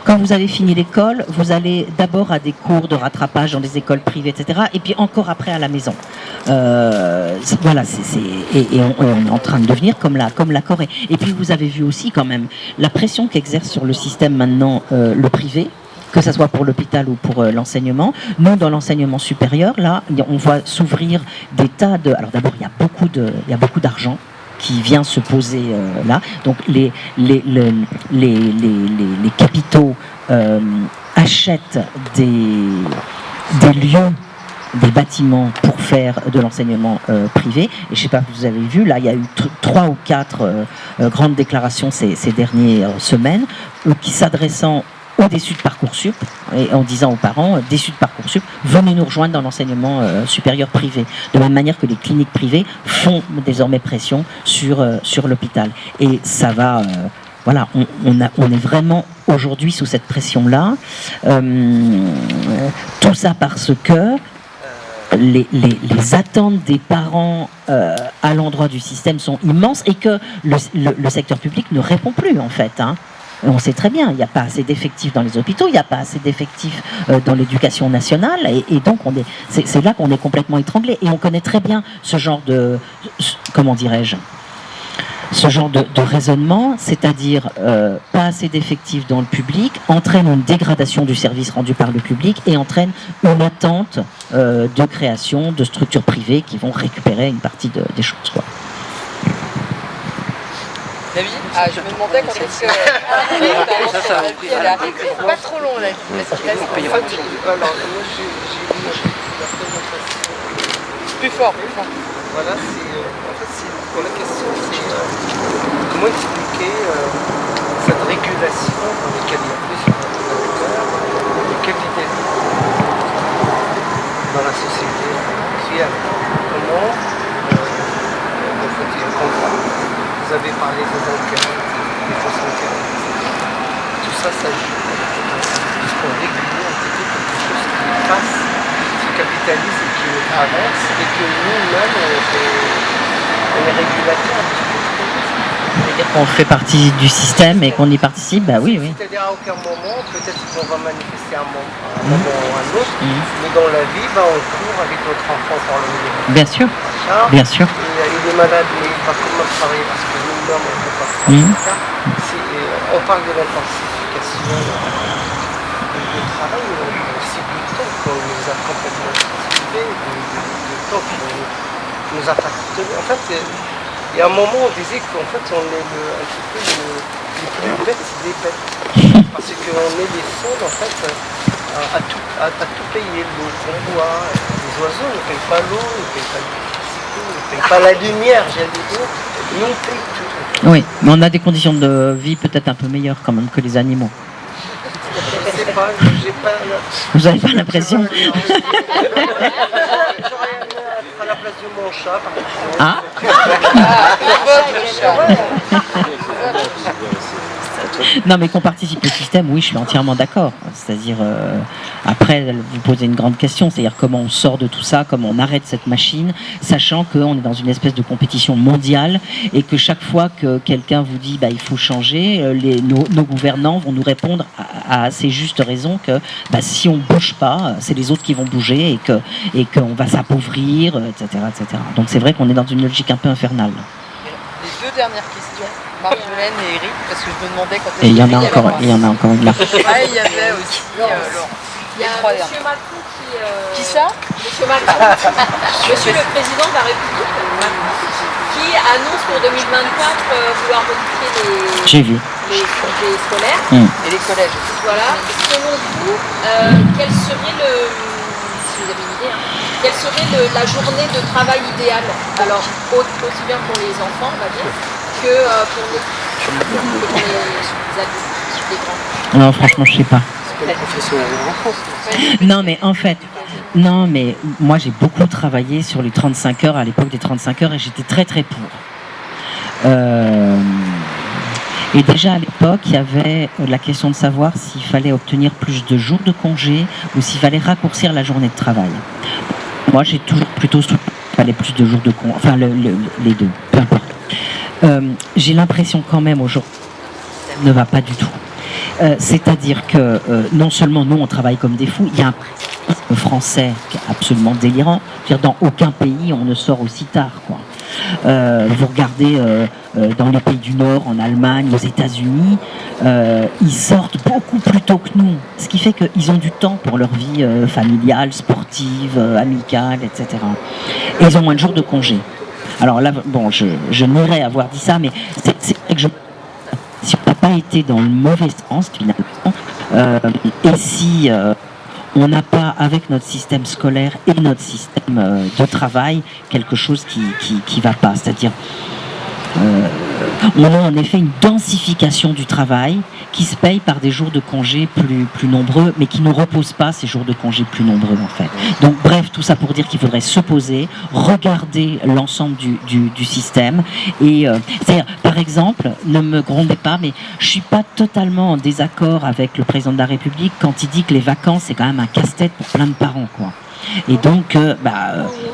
quand vous avez fini l'école, vous allez d'abord à des cours de rattrapage dans des écoles privées, etc. Et puis encore après à la maison. Voilà, et on est en train de devenir comme la Corée. Et puis vous avez vu aussi quand même la pression qu'exerce sur le système maintenant le privé, que ce soit pour l'hôpital ou pour l'enseignement. Nous, dans l'enseignement supérieur, là, on voit s'ouvrir des tas de... Alors d'abord, il y a beaucoup d'argent qui vient se poser là. Donc les capitaux achètent des lieux, des bâtiments pour faire de l'enseignement privé. Et je ne sais pas si vous avez vu, là il y a eu 3 ou 4 grandes déclarations ces dernières semaines qui s'adressant ou déçus de Parcoursup, et en disant aux parents, déçus de Parcoursup, venez nous rejoindre dans l'enseignement supérieur privé. De même manière que les cliniques privées font désormais pression sur l'hôpital. Et ça va... voilà, on est vraiment aujourd'hui sous cette pression-là. Tout ça parce que les attentes des parents à l'endroit du système sont immenses et que le secteur public ne répond plus, en fait. Hein. On sait très bien, il n'y a pas assez d'effectifs dans les hôpitaux, il n'y a pas assez d'effectifs dans l'éducation nationale, et donc c'est là qu'on est complètement étranglé. Et on connaît très bien ce genre de, comment dirais-je, ce genre de raisonnement, c'est-à-dire pas assez d'effectifs dans le public, entraîne une dégradation du service rendu par le public et entraîne une attente de création de structures privées qui vont récupérer une partie des choses, quoi. David, je me demandais quand est-ce que la vie elle arrive. Pas trop long la vie, parce qu'il reste Alors, moi j'ai vu la présentation. plus fort, plus fort. Voilà, pour la question, c'est comment expliquer cette régulation dans laquelle il y a plusieurs acteurs de capitalisme dans la société actuelle. Comment en fait, il y a un contrat. Vous avez parlé des enquêtes, des fausses enquêtes, etc. Tout ça, ça joue. Puisqu'on régule en fait quelque chose qui passe ce capitalisme qui nous traverse et que nous-mêmes on est régulateurs. C'est-à-dire qu'on fait partie du système et qu'on y participe, bah oui, oui. C'est-à-dire à aucun moment, peut-être qu'on va manifester un moment ou un autre, mais dans la vie, on court avec notre enfant par le milieu. Bien sûr, bien sûr. Il est malade, mais il va quand même travailler parce que nous-mêmes, on ne peut pas faire ça. On parle de l'intensification du travail, mais aussi du temps qu'on nous a complètement privé, du temps qu'on nous a pas tenu. En fait, il y a un moment on disait qu'en fait on est un petit peu les plus bêtes des bêtes. Parce qu'on est les seuls en fait à tout payer. L'eau qu'on boit, les oiseaux ne payent pas l'eau, ne payent pas l'électricité, ne payent pas la lumière, j'allais dire. Nous on paye tout. Oui, mais on a des conditions de vie peut-être un peu meilleures quand même que les animaux. Je sais pas, j'ai pas... Vous n'avez pas l'impression? J'aurais aimé être à la place de mon chat, par exemple. Ah, non, mais qu'on participe au système, oui, je suis entièrement d'accord. C'est-à-dire, après, vous posez une grande question, c'est-à-dire comment on sort de tout ça, comment on arrête cette machine, sachant qu'on est dans une espèce de compétition mondiale et que chaque fois que quelqu'un vous dit il faut changer, nos gouvernants vont nous répondre à assez juste raison que si on ne bouge pas, c'est les autres qui vont bouger et qu'on va s'appauvrir, etc., etc. Donc c'est vrai qu'on est dans une logique un peu infernale. Les deux dernières questions, Marjolaine et Eric, parce que je me demandais quand Et il y en a encore une là. Ah, il y avait aussi Laurent. Il y a M. Macron Qui ça? Monsieur Macron, Monsieur le Président de la République, qui annonce pour 2024 vouloir modifier J'ai vu. les congés scolaires. Et les collèges. Voilà. Selon vous, quel serait si vous avez une idée, quelle serait la journée de travail idéale? Alors, aussi bien pour les enfants, on va dire, que pour les adultes, les grands. Non, franchement, je sais pas. Non, mais moi j'ai beaucoup travaillé sur les 35 heures à l'époque des 35 heures et j'étais très très pour. Et déjà à l'époque, il y avait la question de savoir s'il fallait obtenir plus de jours de congé ou s'il fallait raccourcir la journée de travail. Moi, j'ai toujours plutôt soutenu qu'il fallait plus de jours de congé, enfin les deux, peu importe. J'ai l'impression quand même aujourd'hui que ça ne va pas du tout. C'est-à-dire que non seulement nous on travaille comme des fous, il y a un français qui est absolument délirant. Dans aucun pays on ne sort aussi tard, quoi. Vous regardez dans les pays du Nord, en Allemagne, aux États-Unis, ils sortent beaucoup plus tôt que nous. Ce qui fait qu'ils ont du temps pour leur vie familiale, sportive, amicale, etc. Et ils ont moins de jours de congé. Alors là, bon, je n'aurais avoir dit ça, mais c'est vrai que si on n'a pas été dans le mauvais sens, finalement, et si on n'a pas, avec notre système scolaire et notre système de travail, quelque chose qui va pas. C'est-à-dire, on a en effet une densification du travail qui se paye par des jours de congé plus nombreux, mais qui ne reposent pas ces jours de congé plus nombreux, en fait. Donc, bref, tout ça pour dire qu'il faudrait se poser, regarder l'ensemble du système. Et, c'est-à-dire, par exemple, ne me grondez pas, mais je suis pas totalement en désaccord avec le président de la République quand il dit que les vacances, c'est quand même un casse-tête pour plein de parents, quoi. Et donc,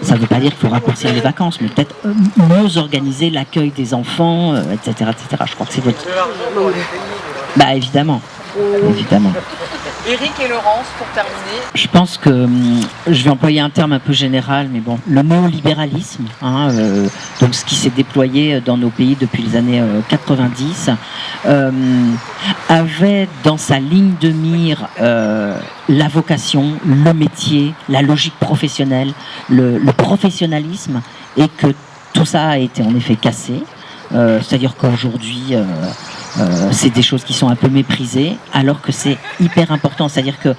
ça ne veut pas dire qu'il faut raccourcir les vacances, mais peut-être mieux organiser l'accueil des enfants, etc., etc. Je crois que c'est votre... Bah évidemment. Évidemment. Eric et Laurence, pour terminer. Je pense que je vais employer un terme un peu général, mais bon, le néolibéralisme, donc ce qui s'est déployé dans nos pays depuis les années 90, avait dans sa ligne de mire la vocation, le métier, la logique professionnelle, le professionnalisme, et que tout ça a été en effet cassé. C'est-à-dire qu'aujourd'hui, c'est des choses qui sont un peu méprisées, alors que c'est hyper important. C'est-à-dire que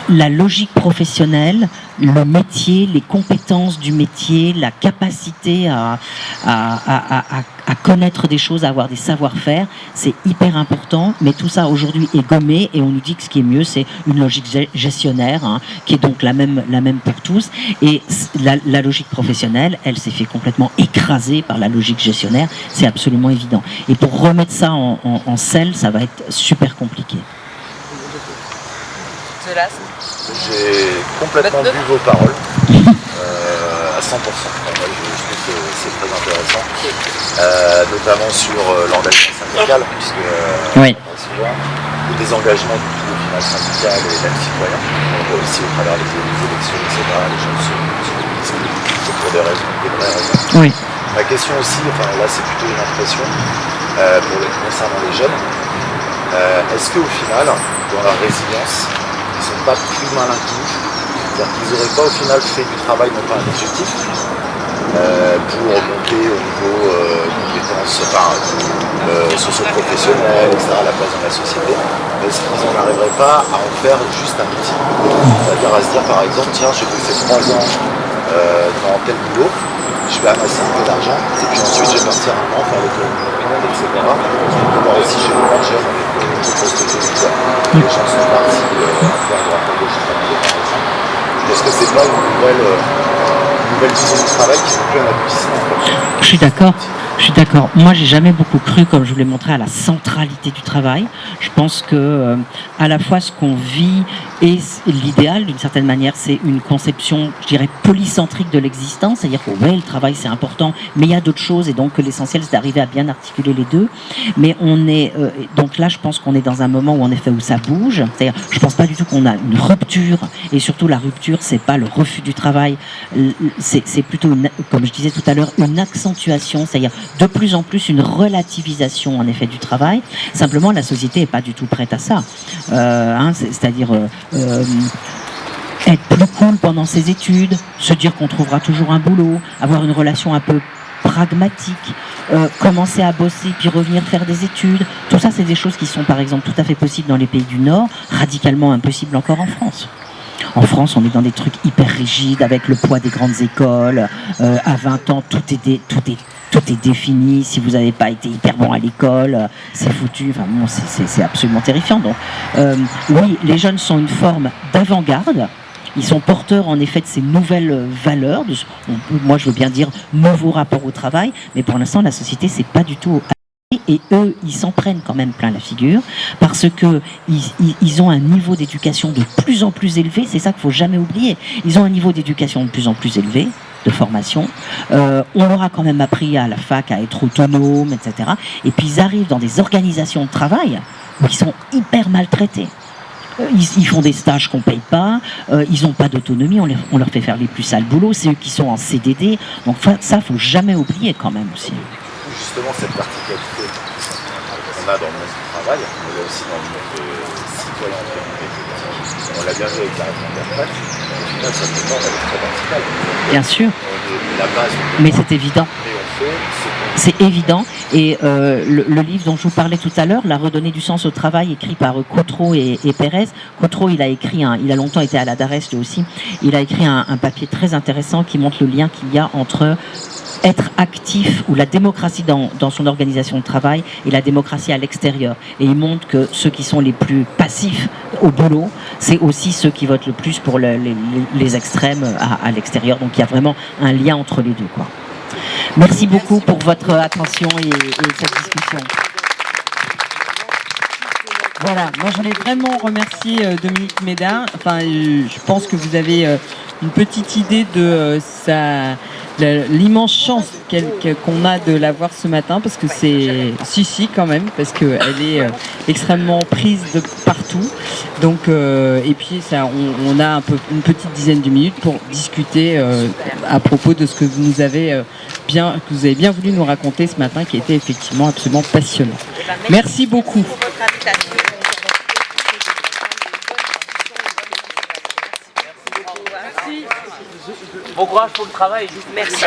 la logique professionnelle, le métier, les compétences du métier, la capacité à connaître des choses, à avoir des savoir-faire, c'est hyper important, mais tout ça aujourd'hui est gommé et on nous dit que ce qui est mieux, c'est une logique gestionnaire, qui est donc la même pour tous, et la logique professionnelle, elle s'est fait complètement écraser par la logique gestionnaire, c'est absolument évident. Et pour remettre ça en selle, ça va être super compliqué. J'ai complètement vu vos paroles à 100%. Moi, je trouve que c'est très intéressant, notamment sur l'engagement syndical, puisque oui. Le désengagement du tout au final syndical et même citoyen. On voit aussi au travers des élections, etc. Les gens se mobilisent pour des raisons, des vraies raisons. Oui. Ma question aussi, enfin là c'est plutôt une impression concernant les jeunes. Est-ce qu'au final, dans leur résilience, ils ne sont pas plus malins que nous, c'est-à-dire qu'ils n'auraient pas au final fait du travail, non pas un objectif, pour monter au niveau compétences socio-professionnelles, etc., à la place dans la société, mais est-ce qu'ils n'arriveraient pas à en faire juste un outil, c'est-à-dire à se dire par exemple, tiens, j'ai bossé 3 ans dans tel boulot, je vais amasser un peu d'argent, et puis ensuite je vais partir un an, faire le tour du monde, etc. Moi aussi j'ai une jeune avec le poste de vie, les gens sont partis faire de la pédagogie familiale, par exemple. Est-ce que c'est pas une nouvelle vision du travail qui est plus un aboutissement? Je suis d'accord. Je suis d'accord. Moi, j'ai jamais beaucoup cru, comme je vous l'ai montré, à la centralité du travail. Je pense que, à la fois, ce qu'on vit et l'idéal, d'une certaine manière, c'est une conception, je dirais, polycentrique de l'existence. C'est-à-dire que, ouais, le travail, c'est important, mais il y a d'autres choses, et donc l'essentiel, c'est d'arriver à bien articuler les deux. Mais on est, donc là, je pense qu'on est dans un moment où, en effet, où ça bouge. C'est-à-dire, je pense pas du tout qu'on a une rupture, et surtout, la rupture, c'est pas le refus du travail, c'est plutôt, comme je disais tout à l'heure, une accentuation, c'est-à-dire de plus en plus une relativisation en effet du travail. Simplement, la société n'est pas du tout prête à ça. C'est-à-dire être plus cool pendant ses études, se dire qu'on trouvera toujours un boulot, avoir une relation un peu pragmatique, commencer à bosser puis revenir faire des études. Tout ça, c'est des choses qui sont par exemple tout à fait possibles dans les pays du Nord, radicalement impossibles encore en France. En France, on est dans des trucs hyper rigides avec le poids des grandes écoles. À 20 ans, tout est défini. Si vous n'avez pas été hyper bon à l'école, c'est foutu. Enfin, bon, c'est absolument terrifiant. Donc, oui, les jeunes sont une forme d'avant-garde. Ils sont porteurs en effet de ces nouvelles valeurs. Moi, je veux bien dire nouveau rapport au travail, mais pour l'instant, la société, c'est pas du tout. Et eux, ils s'en prennent quand même plein la figure parce que ils ont un niveau d'éducation de plus en plus élevé. C'est ça qu'il faut jamais oublier. Ils ont un niveau d'éducation de plus en plus élevé, de formation. On leur a quand même appris à la fac à être autonome, etc. Et puis ils arrivent dans des organisations de travail où ils sont hyper maltraités. Ils font des stages qu'on ne paye pas, ils n'ont pas d'autonomie, on leur fait faire les plus sales boulots, c'est eux qui sont en CDD. Donc ça, il ne faut jamais oublier quand même aussi. Justement, cette verticalité qu'on a dans le monde du travail, mais aussi dans le monde citoyen, on l'a bien vu avec la réforme des retraites, au final, ça fait pas, on est très vertical. Bien sûr. La base, mais c'est évident. C'est évident. Et le livre dont je vous parlais tout à l'heure, La redonner du sens au travail, écrit par Coutreau et Pérez. Coutreau, il a longtemps été à la DARES lui aussi. Il a écrit un papier très intéressant qui montre le lien qu'il y a entre être actif ou la démocratie dans son organisation de travail et la démocratie à l'extérieur. Et il montre que ceux qui sont les plus passifs au boulot, c'est aussi ceux qui votent le plus pour les extrêmes à l'extérieur. Donc il y a vraiment un lien entre les deux, quoi. Merci beaucoup pour votre attention et cette discussion. Voilà, moi je voulais vraiment remercier Dominique Médard. Enfin, je pense que vous avez une petite idée de l'immense chance qu'on a de la voir ce matin, parce que c'est... Si, quand même, parce qu'elle est extrêmement prise de partout. Donc, et puis, ça, on a une petite dizaine de minutes pour discuter à propos de ce que vous avez bien voulu nous raconter ce matin, qui était effectivement absolument passionnant. Merci beaucoup. Pour votre invitation. Bon courage pour le travail. Merci.